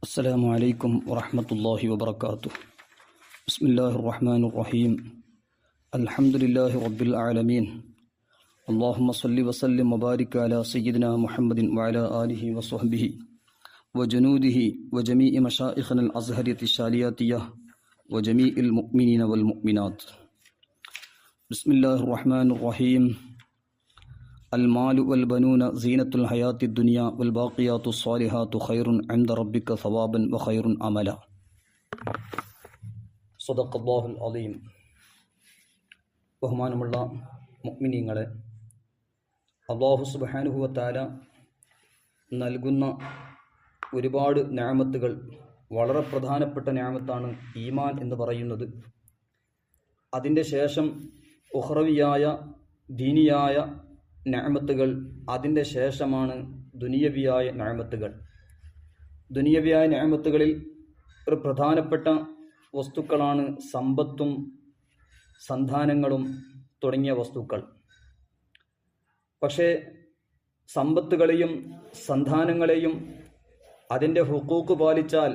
السلام عليكم ورحمة الله وبركاته. بسم الله الرحمن الرحيم. الحمد لله رب العالمين. اللهم صل وسلم وبارك على سيدنا محمد وعلى آله وصحبه وجنوده وجميع مشائخنا الأزهرية الشالياتية وجميع المؤمنين والمؤمنات. بسم الله الرحمن الرحيم. المال والبنون زينة الحياة الدنيا والباقيات الصالحات خير عند ربك ثوابا وخير عملا. صدق الله العظيم. ബഹുമാനമുള്ള മുഅ്മിനീങ്ങളെ, അല്ലാഹു സുബ്ഹാനഹു വ തആല നൽകുന്ന ഒരുപാട് നിഅമത്തുകൾ, വളരെ പ്രധാനപ്പെട്ട നിഅമത്താണ് ഈമാൻ എന്ന് പറയുന്നത്. അതിൻ്റെ ശേഷം ഉഖ്റവിയായ ദീനിയായ നിഅമത്തുകൾ, അതിൻ്റെ ശേഷമാണ് ദുനിയവിയായ നിഅമത്തുകൾ. ദുനിയവിയായ നിഅമത്തുകളിൽ ഒരു പ്രധാനപ്പെട്ട വസ്തുക്കളാണ് സമ്പത്തും സന്താനങ്ങളും തുടങ്ങിയ വസ്തുക്കൾ. പക്ഷേ സമ്പത്തുകളെയും സന്താനങ്ങളെയും അതിൻ്റെ ഹുഖൂഖ് പാലിച്ചാൽ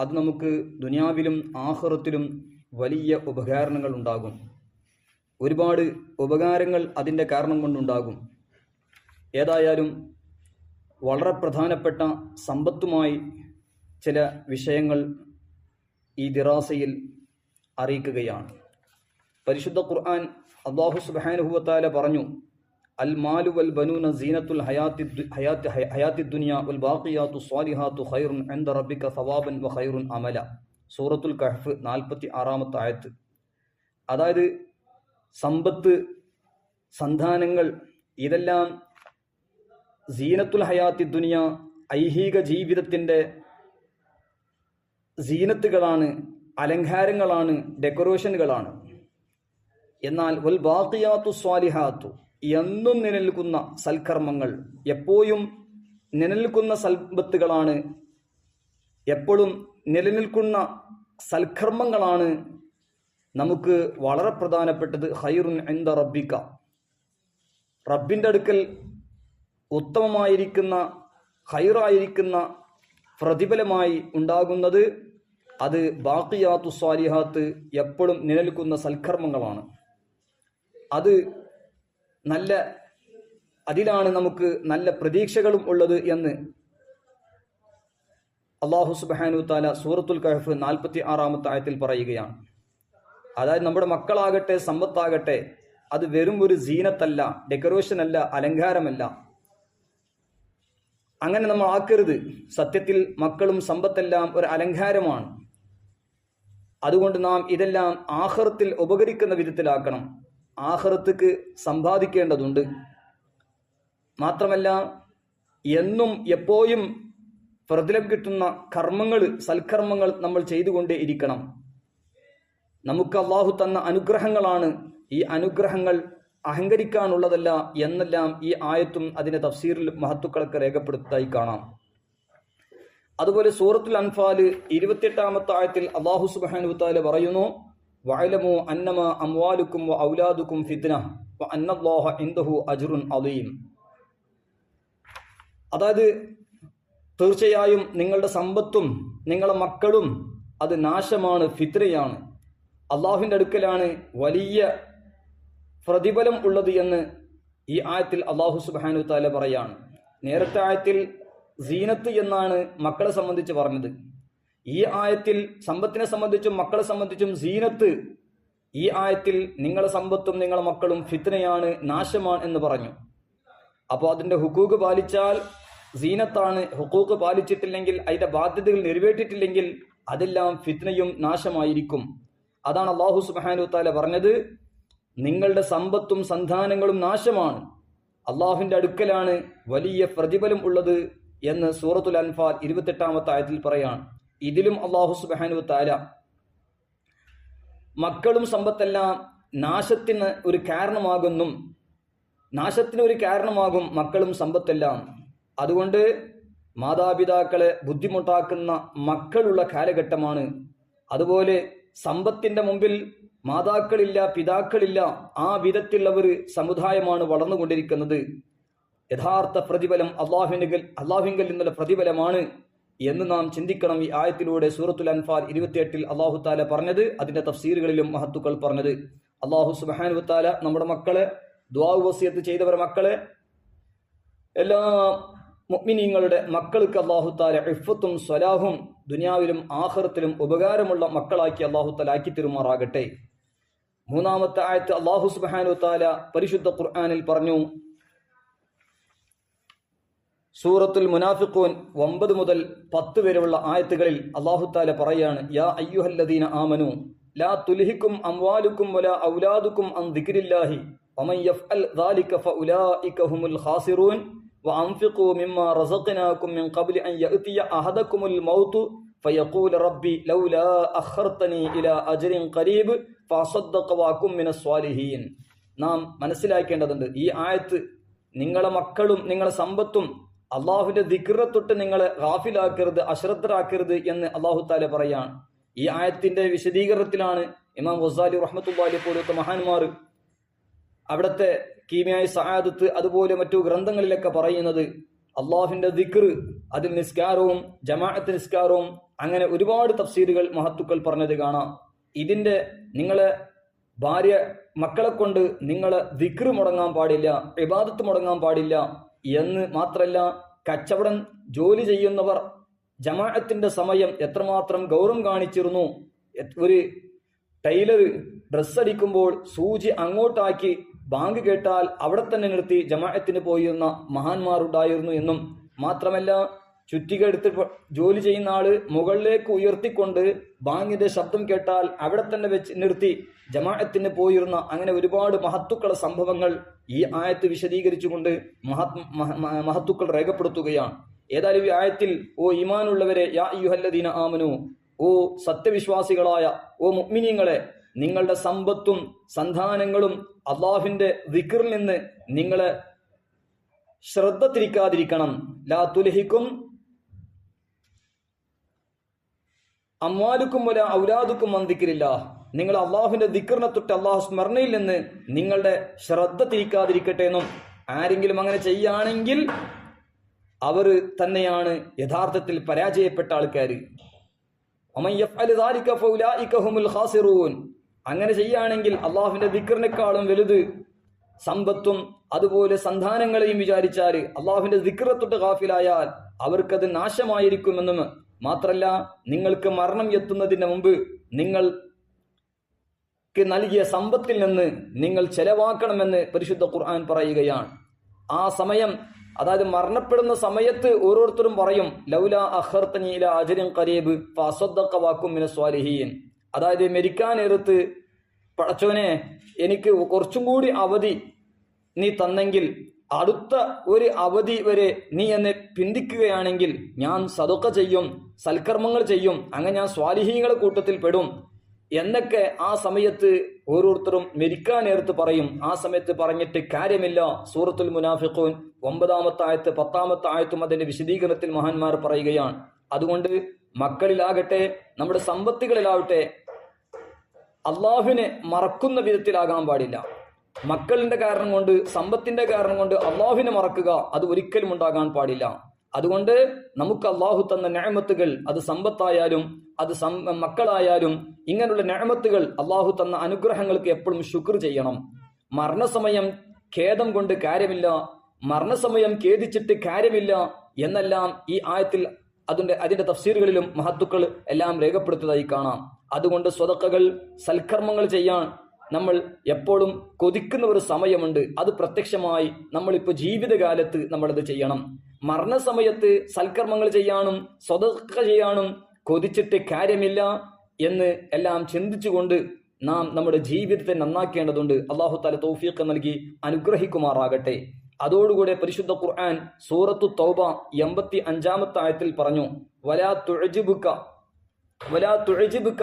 അത് നമുക്ക് ദുനിയാവിലും ആഖിറത്തിലും വലിയ ഉപകാരങ്ങൾ ഉണ്ടാകും. ഒരുപാട് ഉപകാരങ്ങൾ അതിൻ്റെ കാരണം കൊണ്ടുണ്ടാകും. ഏതായാലും വളരെ പ്രധാനപ്പെട്ട സമ്പത്തുമായി ചില വിഷയങ്ങൾ ഈ ദിറാസയിൽ അറിയിക്കുകയാണ്. പരിശുദ്ധ ഖുർആൻ അല്ലാഹു സുബ്ഹാനഹു വ തആല പറഞ്ഞു, അൽ മാലു വൽ ബനൂന സീനത്തുൽ ഹയാത്തി ദുനിയ വൽ ബാഖിയാത്തു സ്വാലിഹാത്തു ഖൈറുൻ ഇൻദ റബ്ബിക സവാബൻ വ ഖൈറുൻ അമല. സൂറത്തുൽ കഹ്ഫ് 46-ാമത്തെ ആയത്ത്. അതായത് സമ്പത്ത്, സന്താനങ്ങൾ, ഇതെല്ലാം സീനത്തുൽ ഹയാത്തി ദുനിയ, ഐഹിക ജീവിതത്തിൻ്റെ സീനത്തുകളാണ്, അലങ്കാരങ്ങളാണ്, ഡെക്കറേഷനുകളാണ്. എന്നാൽ വൽ ബാഖിയാത്തു സ്വാലിഹാത്തു, എന്നും നിലനിൽക്കുന്ന സൽക്കർമ്മങ്ങൾ, എപ്പോഴും നിലനിൽക്കുന്ന സൽബത്തുകളാണ്, എപ്പോഴും നിലനിൽക്കുന്ന സൽക്കർമ്മങ്ങളാണ് നമുക്ക് വളരെ പ്രധാനപ്പെട്ടത്. ഖൈറുൻ ഇൻദ റബ്ബിക, റബ്ബിൻ്റെ അടുക്കൽ ഉത്തമമായിരിക്കുന്ന, ഖൈറായിരിക്കുന്ന പ്രതിഫലമായി ഉണ്ടാകുന്നത് അത് ബാഖിയാത്തു സ്വാലിഹാത്ത്, എപ്പോഴും നിലനിൽക്കുന്ന സൽക്കർമ്മങ്ങളാണ്. അത് നല്ല, അതിലാണ് നമുക്ക് നല്ല പ്രതീക്ഷകളും ഉള്ളത് എന്ന് അല്ലാഹു സുബ്ഹാനഹു വ തആല സൂറത്തുൽ കഹ്ഫ് 46-ാമത്തെ ആയത്തിൽ പറയുകയാണ്. അതായത് നമ്മുടെ മക്കളാകട്ടെ, സമ്പത്താകട്ടെ, അത് വെറും ഒരു സീനത്തല്ല, ഡെക്കറേഷൻ അല്ല, അലങ്കാരമല്ല. അങ്ങനെ നമ്മൾ ആക്കരുത്. സത്യത്തിൽ മക്കളും സമ്പത്തെല്ലാം ഒരു അലങ്കാരമാണ്. അതുകൊണ്ട് നാം ഇതെല്ലാം ആഖിറത്തിൽ ഉപകരിക്കുന്ന വിധത്തിലാക്കണം. ആഖിറത്തേക്ക് സമ്പാദിക്കേണ്ടതുണ്ട്. മാത്രമല്ല, എന്നും എപ്പോഴും പ്രതിഫലം കിട്ടുന്ന കർമ്മങ്ങൾ, സൽക്കർമ്മങ്ങൾ നമ്മൾ ചെയ്തുകൊണ്ടേ ഇരിക്കണം. നമുക്ക് അള്ളാഹു തന്ന അനുഗ്രഹങ്ങളാണ്. ഈ അനുഗ്രഹങ്ങൾ അഹങ്കരിക്കാനുള്ളതല്ല എന്നെല്ലാം ഈ ആയത്തും അതിൻ്റെ തഫ്സീറിൽ മഹത്തുക്കളൊക്കെ രേഖപ്പെടുത്തായി കാണാം. അതുപോലെ സൂറത്തുൽ അൻഫാൽ 28-ാമത്തെ ആയത്തിൽ അല്ലാഹു സുബ്ഹാനഹു വ തആല പറയുന്നു, വഅലമു അന്നമാ അംവാലുക്കും വ ഔലാദുക്കും ഫിത്ന വ അന്നല്ലാഹ ഇൻദഹു അജ്റുൻ അളീം. അതായത് തീർച്ചയായും നിങ്ങളുടെ സമ്പത്തും നിങ്ങളുടെ മക്കളും അത് നാശമാണ്, ഫിത്നയാണ്. അള്ളാഹുവിൻ്റെ അടുക്കലാണ് വലിയ പ്രതിഫലം ഉള്ളത് എന്ന് ഈ ആയത്തിൽ അല്ലാഹു സുബ്ഹാനഹു വ തആല പറയാണ്. നേരത്തെ ആയത്തിൽ സീനത്ത് എന്നാണ് മക്കളെ സംബന്ധിച്ച് പറഞ്ഞത്. ഈ ആയത്തിൽ സമ്പത്തിനെ സംബന്ധിച്ചും മക്കളെ സംബന്ധിച്ചും സീനത്ത്, ഈ ആയത്തിൽ നിങ്ങളുടെ സമ്പത്തും നിങ്ങളുടെ മക്കളും ഫിത്നയാണ്, നാശമാണ് എന്ന് പറഞ്ഞു. അപ്പോൾ അതിൻ്റെ ഹുഖൂഖ് പാലിച്ചാൽ സീനത്താണ്. ഹുഖൂഖ് പാലിച്ചിട്ടില്ലെങ്കിൽ, അതിൻ്റെ ബാധ്യതകൾ നിറവേറ്റിട്ടില്ലെങ്കിൽ അതെല്ലാം ഫിത്നയും നാശമായിരിക്കും. അതാണ് അല്ലാഹു സുബ്ഹാനഹു വ തആല പറഞ്ഞത്, നിങ്ങളുടെ സമ്പത്തും സന്താനങ്ങളും നാശമാണ്, അള്ളാഹുവിൻ്റെ അടുക്കലാണ് വലിയ പ്രതിഫലം ഉള്ളത് എന്ന് സൂറത്തുൽ അൻഫാൽ 28-ാമത്തെ ആയത്തിൽ പറയാണ്. ഇതിലും അല്ലാഹു സുബ്ഹാനഹു വ തആല മക്കളും സമ്പത്തെല്ലാം നാശത്തിന് ഒരു കാരണമാകുന്നു, നാശത്തിന് ഒരു കാരണമാകും മക്കളും സമ്പത്തെല്ലാം. അതുകൊണ്ട് മാതാപിതാക്കളെ ബുദ്ധിമുട്ടാക്കുന്ന മക്കളുള്ള കാലഘട്ടമാണ്. അതുപോലെ സമ്പത്തിന്റെ മുമ്പിൽ മാതാക്കളില്ല, പിതാക്കളില്ല, ആ വിധത്തിലുള്ള ഒരു സമുദായമാണ് വളർന്നുകൊണ്ടിരിക്കുന്നത്. യഥാർത്ഥ പ്രതിഫലം അള്ളാഹുവിങ്കൽ നിന്നുള്ള പ്രതിഫലമാണ്. എന്ന് നാം ചിന്തിക്കണം. ഈ ആയത്തിലൂടെ സൂറത്തുൽ അൻഫാൽ 28 അള്ളാഹു താല പറഞ്ഞത്, അതിന്റെ തഫ്സീറുകളിലും മഹത്തുക്കൾ പറഞ്ഞത്. അള്ളാഹു സുബ്ഹാനഹു വ തആല നമ്മുടെ മക്കളെ, ദുആ വസിയത്ത് ചെയ്തവരുടെ മക്കളെ, എല്ലാ മുഅ്മിനീങ്ങളുടെ മക്കൾക്ക് അള്ളാഹു താല ഇഫ്ഫത്തും സ്വലാഹും ദുനിയാവിലും ആഖിറത്തിലും ഉപകാരമുള്ള മക്കളാക്കി അള്ളാഹു താല ആക്കി തരുമാറാകട്ടെ. മൂന്നാമത്തെ ആയത്ത് അള്ളാഹു സുബ്ഹാനഹു വ തആല പരിശുദ്ധ ഖുർആനിൽ പറഞ്ഞു. സൂറത്തുൽ മുനാഫിഖൂൻ 9 മുതൽ 10 വരെയുള്ള ആയത്തുകളിൽ അല്ലാഹു തആല പറയാണ്, യാ അയ്യുഹല്ലദീന ആമനു ലാ തുൽഹിക്കും അംവാലുക്കും വലാ ഔലാദുക്കും അൻ ദിക്രില്ലാഹി വമൻ യഫ്അൽ ദാലിക ഫഉലൈക ഹുമുൽ ഖാസിറൂൻ വഅൻഫിഖൂ മിമ്മാ റസഖനാകും മിൻ ഖബ്ലി അൻ യഅതിയ അഹദകുമുൽ മൗതു ഫയഖൂല റബ്ബി ലൗലാ അഖർതനി ഇലാ അജ്രിൻ ഖരീബ് ഫഅസദ്ദഖ വഅകും മിനസ് സ്വാലിഹീൻ. നാം മനസ്സിലാക്കേണ്ടതുണ്ട്, ഈ ആയത്ത് നിങ്ങളെ മക്കളും നിങ്ങളെ സമ്പത്തും അള്ളാഹുവിന്റെ ദിക്റിനെ തൊട്ട് നിങ്ങളെ ഗാഫിലാക്കരുത്, അശ്രദ്ധരാക്കരുത് എന്ന് അള്ളാഹു താല പറയാണ്. ഈ ആയത്തിന്റെ വിശദീകരണത്തിലാണ് ഇമാം ഗസാലി റഹ്മത്തുള്ളാഹി പോലത്തെ മഹാന്മാർ അവിടുത്തെ കീമിയായ സആദത്ത് അതുപോലെ മറ്റു ഗ്രന്ഥങ്ങളിലൊക്കെ പറയുന്നത്, അള്ളാഹുവിന്റെ ദിക്ർ, അതിൽ നിസ്കാരവും ജമാഅത്ത് നിസ്കാരവും, അങ്ങനെ ഒരുപാട് തഫ്സീറുകൾ മഹത്തുക്കൾ പറഞ്ഞത് കാണാം. ഇതിന്റെ നിങ്ങളെ ഭാര്യ മക്കളെ കൊണ്ട് നിങ്ങളെ ദിക്ർ മുടങ്ങാൻ പാടില്ല, ഇബാദത്ത് മുടങ്ങാൻ പാടില്ല എന്ന് മാത്രമല്ല, കച്ചവടം ജോലി ചെയ്യുന്നവർ ജമാഅത്തിന്റെ സമയം എത്രമാത്രം ഗൗരവം കാണിച്ചിരുന്നു. ഒരു ടൈലർ ഡ്രസ് അടിക്കുമ്പോൾ സൂചി അങ്ങോട്ടാക്കി ബാങ്ക് കേട്ടാൽ അവിടെ തന്നെ നിർത്തി ജമാഅത്തിന് പോയിരുന്ന മഹാന്മാരുണ്ടായിരുന്നു എന്നും മാത്രമല്ല, ചുറ്റിക എടുത്ത് ജോലി ചെയ്യുന്ന ആള് മുകളിലേക്ക് ഉയർത്തിക്കൊണ്ട് ബാങ്കിന്റെ ശബ്ദം കേട്ടാൽ അവിടെ തന്നെ വെച്ച് നിർത്തി ജമാഅത്തിന് പോയിരുന്ന അങ്ങനെ ഒരുപാട് മഹത്തുക്കളെ സംഭവങ്ങൾ ഈ ആയത്ത് വിശദീകരിച്ചുകൊണ്ട് മഹത്തുക്കൾ രേഖപ്പെടുത്തുകയാണ്. ഏതായാലും ഈ ആയത്തിൽ, ഓ ഈമാനുള്ളവരെ, യാ അയ്യുഹല്ലദീന ആമനു, ഓ സത്യവിശ്വാസികളായ ഓ മുഅ്മിനീങ്ങളെ, നിങ്ങളുടെ സമ്പത്തും സന്താനങ്ങളും അള്ളാഹുവിന്റെ ദിക്റിൽ നിന്ന് നിങ്ങളെ ശ്രദ്ധ തിരിക്കാതിരിക്കണം. ലാ തുൽഹിക്കും അംവാലുക്കും വലാ ഔലാദുക്കും അൻ ദിക്രില്ലാഹ്, നിങ്ങൾ അള്ളാഹുവിന്റെ ദിക്റിനെ തൊട്ട് അള്ളാഹു സ്മരണയിൽ നിന്ന് നിങ്ങളുടെ ശ്രദ്ധ തിരിക്കാതിരിക്കട്ടെ എന്നും, ആരെങ്കിലും അങ്ങനെ ചെയ്യുകയാണെങ്കിൽ അവർ തന്നെയാണ് യഥാർത്ഥത്തിൽ പരാജയപ്പെട്ട ആൾക്കാർ. വമൻ യഫ്അൽ ദാലിക ഫഉലൈക ഹുമുൽ ഖാസിറൂൻ, അങ്ങനെ ചെയ്യുകയാണെങ്കിൽ അള്ളാഹുവിന്റെ ദിക്റിനേക്കാളും വലുത് സമ്പത്തും അതുപോലെ സന്താനങ്ങളെയും വിചാരിച്ചാൽ അള്ളാഹുവിന്റെ ദിക്റിനെ തൊട്ട് ഗാഫിലായാൽ അവർക്കത് നാശമായിരിക്കുമെന്നും മാത്രല്ല, നിങ്ങൾക്ക് മരണം എത്തുന്നതിന് മുമ്പ് നിങ്ങൾക്ക് നൽകിയ സമ്പത്തിൽ നിന്ന് നിങ്ങൾ ചെലവാക്കണമെന്ന് പരിശുദ്ധ ഖുർആൻ പറയുകയാണ്. ആ സമയം, അതായത് മരണപ്പെടുന്ന സമയത്ത് ഓരോരുത്തരും പറയും, ലൗലാ അഖർതനി ഇലാ അജ്രിൻ ഖരീബ് ഫഅസദ്ദഖ വഅകും മിനസ് സ്വാലിഹീൻ. അതായത് മരിക്കാനേരത്ത്, പടച്ചോനെ എനിക്ക് കുറച്ചും കൂടി അവധി നീ തന്നെങ്കിൽ, അടുത്ത ഒരു അവധി വരെ നീ എന്നെ പിന്തിക്കുകയാണെങ്കിൽ ഞാൻ സദഖ ചെയ്യും, സൽക്കർമ്മങ്ങൾ ചെയ്യും, അങ്ങനെ ഞാൻ സ്വാലിഹീങ്ങളുടെ കൂട്ടത്തിൽ പെടും എന്നൊക്കെ ആ സമയത്ത് ഓരോരുത്തരും മരിക്കാനേർത്ത് പറയും. ആ സമയത്ത് പറഞ്ഞിട്ട് കാര്യമില്ല. സൂറത്തുൽ മുനാഫിഖൂൻ 9-ാമത്തെ ആയത്ത് 10-ാമത്തെ ആയത്തും അതിന്റെ വിശദീകരണത്തിൽ മഹാന്മാർ പറയുകയാണ്. അതുകൊണ്ട് മക്കളിലാകട്ടെ നമ്മുടെ സമ്പത്തുകളിലാവട്ടെ അള്ളാഹുവിനെ മറക്കുന്ന വിധത്തിലാകാൻ പാടില്ല. മക്കളിന്റെ കാരണം കൊണ്ട്, സമ്പത്തിന്റെ കാരണം കൊണ്ട് അള്ളാഹുവിനെ മറക്കുക, അത് ഒരിക്കലും ഉണ്ടാകാൻ പാടില്ല. അതുകൊണ്ട് നമുക്ക് അള്ളാഹു തന്ന നിഅമത്തുകൾ, അത് സമ്പത്തായാലും അത് മക്കളായാലും, ഇങ്ങനെയുള്ള നിഅമത്തുകൾ, അള്ളാഹു തന്ന അനുഗ്രഹങ്ങൾക്ക് എപ്പോഴും ശുക്ർ ചെയ്യണം. മരണസമയം ഖേദം കൊണ്ട് കാര്യമില്ല, മരണസമയം ഖേദിച്ചിട്ട് കാര്യമില്ല എന്നെല്ലാം ഈ ആയത്തിൽ അതിന്റെ തഫ്സീറുകളിലും മഹത്തുക്കൾ എല്ലാം രേഖപ്പെടുത്തതായി കാണാം. അതുകൊണ്ട് സ്വതക്കകൾ, സൽക്കർമ്മങ്ങൾ ചെയ്യാൻ നമ്മൾ എപ്പോഴും കൊതിക്കുന്ന ഒരു സമയമുണ്ട്. അത് പ്രത്യക്ഷമായി നമ്മളിപ്പോൾ ജീവിതകാലത്ത് നമ്മളത് ചെയ്യണം. മരണസമയത്ത് സൽക്കർമ്മങ്ങൾ ചെയ്യാനും സ്വതക്ക ചെയ്യാനും കൊതിച്ചിട്ട് കാര്യമില്ല എന്ന് എല്ലാം ചിന്തിച്ചുകൊണ്ട് നാം നമ്മുടെ ജീവിതത്തെ നന്നാക്കേണ്ടതുണ്ട്. അല്ലാഹു തആല തൗഫീഖ് നൽകി അനുഗ്രഹിക്കുമാറാകട്ടെ. അതോടുകൂടെ പരിശുദ്ധ ഖുർആൻ സൂറത്തു തൗബ 85-ാമത്തെ ആയത്തിൽ പറഞ്ഞു, വലാ തുഅ്ജിബുക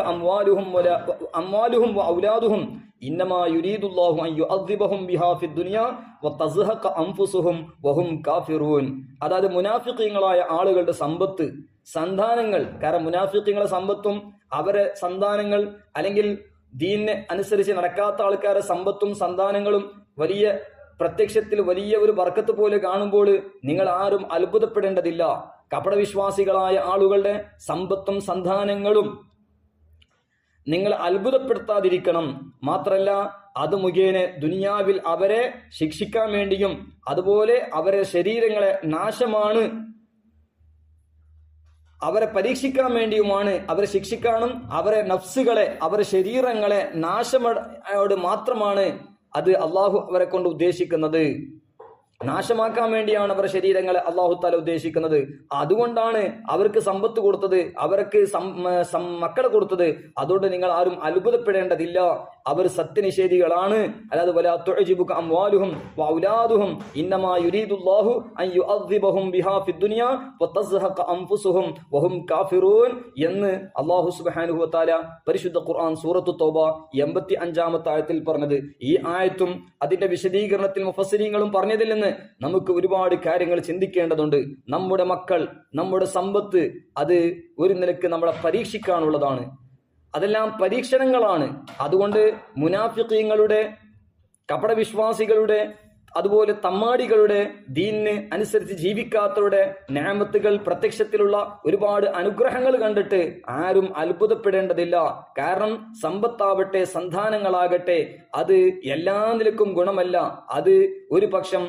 അംവാലുഹും വഔലാദുഹും ഇന്നമാ യുരീദുല്ലാഹു അൻ യുഅദ്ദിബഹും ബിഹാ ഫിദ്ദുനിയ വതസ്ഹഖ അൻഫുസുഹും വഹും കാഫിറൂൻ. അതായത് മുനാഫിഖീങ്ങളായ ആളുകളുടെ സമ്പത്ത്, സന്താനങ്ങൾ, കാരണം മുനാഫിഖീങ്ങളുടെ സമ്പത്തും അവരെ സന്താനങ്ങൾ, അല്ലെങ്കിൽ ദീനിനെ അനുസരിച്ച് നടക്കാത്ത ആൾക്കാരുടെ സമ്പത്തും സന്താനങ്ങളും പ്രത്യക്ഷത്തിൽ വലിയ ഒരു ബർക്കത്ത് പോലെ കാണുമ്പോൾ നിങ്ങൾ ആരും അത്ഭുതപ്പെടേണ്ടതില്ല. കപടവിശ്വാസികളായ ആളുകളുടെ സമ്പത്തും സന്താനങ്ങളും നിങ്ങൾ അത്ഭുതപ്പെടുത്താതിരിക്കണം. മാത്രല്ല അത് മുഖേന ദുനിയാവിൽ അവരെ ശിക്ഷിക്കാൻ വേണ്ടിയും അതുപോലെ അവരെ ശരീരങ്ങളെ നാശമാണ്, അവരെ പരീക്ഷിക്കാൻ വേണ്ടിയുമാണ്, അവരെ ശിക്ഷിക്കാനും അവരെ നഫ്സുകളെ അവരെ ശരീരങ്ങളെ നാശമോട് മാത്രമാണ് അത് അള്ളാഹു അവരെ കൊണ്ട് ഉദ്ദേശിക്കുന്നത്. നാശമാക്കാൻ വേണ്ടിയാണ് അവരുടെ ശരീരങ്ങളെ അള്ളാഹു താല ഉദ്ദേശിക്കുന്നത്. അതുകൊണ്ടാണ് അവർക്ക് സമ്പത്ത് കൊടുത്തത്, അവർക്ക് മക്കളെ കൊടുത്തത്. അതുകൊണ്ട് നിങ്ങൾ ആരും അത്ഭുതപ്പെടേണ്ടതില്ല, അവർ സത്യനിഷേധികളാണ്. അല്ലാതെ വലാ തുഅ്ജിബുക അംവാലുഹും വഔലാദുഹും ഇന്നമാ യുരീദുല്ലാഹു അൻ യുഅദ്ദിബഹും ബിഹാ ഫിദ്ദുനിയ വതസ്ഹഖ അൻഫുസുഹും വഹും കാഫിറൂൻ എന്ന് അല്ലാഹു സുബ്ഹാനഹു വ തആല പരിശുദ്ധ ഖുർആൻ സൂറത്തു തൗബ 85-ാമത്തെ ആയത്തിൽ പറഞ്ഞത്. ഈ ആയത്തും അതിന്റെ വിശദീകരണത്തിൽ മുഫസ്സിരീങ്ങളും പറഞ്ഞതിൽ നിന്ന് നമുക്ക് ഒരുപാട് കാര്യങ്ങൾ ചിന്തിക്കേണ്ടതുണ്ട്. നമ്മുടെ മക്കൾ, നമ്മുടെ സമ്പത്ത് അത് ഒരു നിലക്ക് നമ്മളെ പരീക്ഷിക്കാനുള്ളതാണ്. അതെല്ലാം പരീക്ഷണങ്ങളാണ്. അതുകൊണ്ട് മുനാഫിഖീങ്ങളുടെ, കപടവിശ്വാസികളുടെ, അതുപോലെ തമ്മാടികളുടെ, ദീനിന് അനുസരിച്ച് ജീവിക്കാത്തവരുടെ നിഅമത്തുകൾ, പ്രത്യക്ഷത്തിലുള്ള ഒരുപാട് അനുഗ്രഹങ്ങൾ കണ്ടിട്ട് ആരും അത്ഭുതപ്പെടേണ്ടതില്ല. കാരണം സമ്പത്താവട്ടെ സന്താനങ്ങളാകട്ടെ അത് എല്ലാ നിലക്കും ഗുണമല്ല, അത് ഒരു പക്ഷം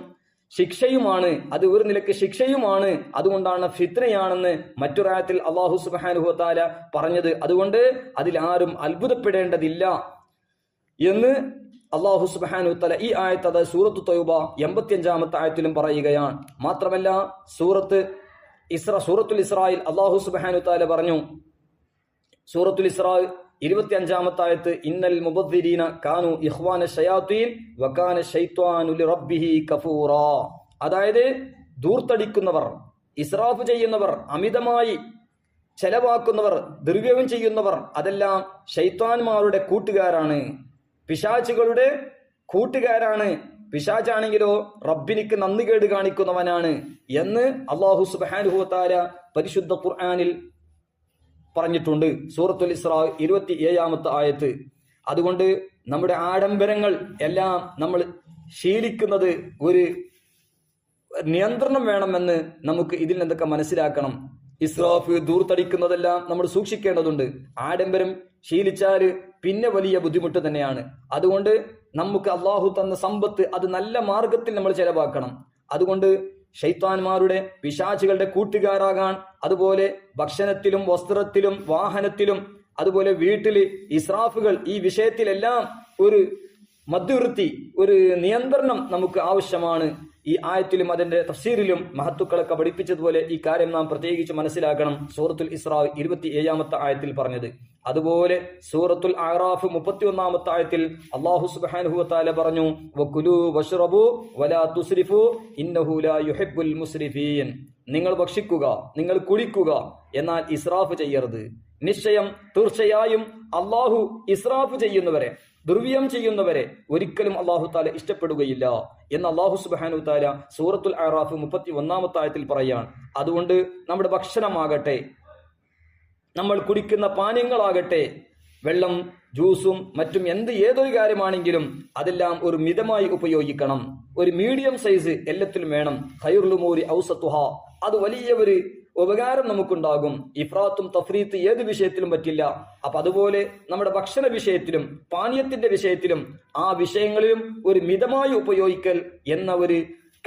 ശിക്ഷയുമാണ്, അത് ഒരു നിലക്ക് ശിക്ഷയുമാണ്. അതുകൊണ്ടാണ് ഫിത്നയാണെന്ന് മറ്റൊരായത്തിൽ അല്ലാഹു സുബ്ഹാനഹു വ തആല പറഞ്ഞത്. അതുകൊണ്ട് അതിലാരും അത്ഭുതപ്പെടേണ്ടതില്ല എന്ന് അല്ലാഹു സുബ്ഹാനഹു വ തആല ഈ ആയത്ത്, അത് സൂറത്തു തൗബ 85-ാമത്തെ ആയത്തിലും പറയുകയാണ്. മാത്രമല്ല സൂറത്തുൽ ഇസ്രായിൽ അല്ലാഹു സുബ്ഹാനഹു വ തആല പറഞ്ഞു, സൂറത്തുൽ ഇസ്രാ 25-ാമത്തെ ആയത്ത്, ഇന്നൽ മുബദ്ദിരീന കാനു ഇഖ്വാന ശയാത്തീൻ വകാന ശൈത്വാനു ലിറബ്ബിഹി കഫൂറാ. അതായത് ദൂർത്തടിക്കുന്നവർ, ഇസ്രാഫ് ചെയ്യുന്നവർ, അമിതമായി ചെലവാക്കുന്നവർ, ദുർവ്യയം ചെയ്യുന്നവർ അതെല്ലാം ശൈത്വാന്മാരുടെ കൂട്ടുകാരാണ്, പിശാചുകളുടെ കൂട്ടുകാരാണ്. പിശാചാണെങ്കിലോ റബ്ബിനിക്ക് നന്ദികേട് കാണിക്കുന്നവനാണ് എന്ന് അല്ലാഹു സുബ്ഹാനഹു വ തആല പരിശുദ്ധ ഖുർആനിൽ പറഞ്ഞിട്ടുണ്ട്. സൂറത്തുൽ ഇസ്രാ 27-ാമത്തെ ആയത്ത്. അതുകൊണ്ട് നമ്മുടെ ആഡംബരങ്ങൾ എല്ലാം നമ്മൾ ശീലിക്കുന്നത് ഒരു നിയന്ത്രണം വേണമെന്ന് നമുക്ക് ഇതിൽ നിന്നൊക്കെ മനസ്സിലാക്കണം. ഇസ്രാഫ്, ദൂർത്തടിക്കുന്നതെല്ലാം നമ്മൾ സൂക്ഷിക്കേണ്ടതുണ്ട്. ആഡംബരം ശീലിച്ചാൽ പിന്നെ വലിയ ബുദ്ധിമുട്ട് തന്നെയാണ്. അതുകൊണ്ട് നമുക്ക് അള്ളാഹു തന്ന സമ്പത്ത് അത് നല്ല മാർഗത്തിൽ നമ്മൾ ചെലവാക്കണം. അതുകൊണ്ട് ശൈത്താന്മാരുടെ, പിശാചുകളുടെ കൂട്ടുകാരാകാൻ, അതുപോലെ ഭക്ഷണത്തിലും വസ്ത്രത്തിലും വാഹനത്തിലും അതുപോലെ വീട്ടിൽ ഇസ്രാഫുകൾ, ഈ വിഷയത്തിലെല്ലാം ഒരു മധ്യവൃത്തി, ഒരു നിയന്ത്രണം നമുക്ക് ആവശ്യമാണ്. ഈ ആയത്തിലും അതിന്റെ തഫ്സീറിലും മഹത്തുക്കളൊക്കെ പഠിപ്പിച്ചതുപോലെ ഈ കാര്യം നാം പ്രത്യേകിച്ച് മനസ്സിലാക്കണം. സൂറത്തുൽ ഇസ്രാ 27-ാമത്തെ ആയത്തിൽ പറഞ്ഞത്. അതുപോലെ സൂറത്തുൽ അഅറാഫ് 31-ാമത്തെ ആയത്തിൽ അല്ലാഹു സുബ്ഹാനഹു വ തആല പറഞ്ഞു, വകുലു വശ്റബു വലാ തുസ്രിഫു ഇന്നഹു ലാ യുഹിബ്ബുൽ മുസ്രിഫീൻ. നിങ്ങൾ ഭക്ഷിക്കുക, നിങ്ങൾ കുടിക്കുക, എന്നാൽ ഇസ്രാഫ് ചെയ്യരുത്. നിശ്ചയം, തീർച്ചയായും അല്ലാഹു ഇസ്രാഫ് ചെയ്യുന്നവരെ, ദുർവ്യം ചെയ്യുന്നവരെ ഒരിക്കലും അല്ലാഹു തആല ഇഷ്ടപ്പെടുകയില്ല എന്ന് അല്ലാഹു സുബ്ഹാനഹു വ തആല സൂറത്തുൽ അഅറാഫ് 31-ാമത്തെ ആയത്തിൽ പറയാണ്. അതുകൊണ്ട് നമ്മുടെ ഭക്ഷണമാകട്ടെ, നമ്മൾ കുടിക്കുന്ന പാനീയങ്ങളാകട്ടെ, വെള്ളം, ജ്യൂസും മറ്റും ഏതൊരു കാര്യമാണെങ്കിലും അതെല്ലാം ഒരു മിതമായി ഉപയോഗിക്കണം. ഒരു മീഡിയം സൈസ് എല്ലാത്തിലും വേണം. ഖൈറുൽ ഉമൂരി ഔസത്തുഹാ, അത് വലിയ ഒരു ഉപകാരം നമുക്കുണ്ടാകും. ഇഫ്രാത്തും തഫ്രീത്ത് ഏത് വിഷയത്തിലും പറ്റില്ല. അപ്പൊ അതുപോലെ നമ്മുടെ ഭക്ഷണ വിഷയത്തിലും പാനീയത്തിന്റെ വിഷയത്തിലും ആ വിഷയങ്ങളിലും ഒരു മിതമായി ഉപയോഗിക്കൽ എന്ന ഒരു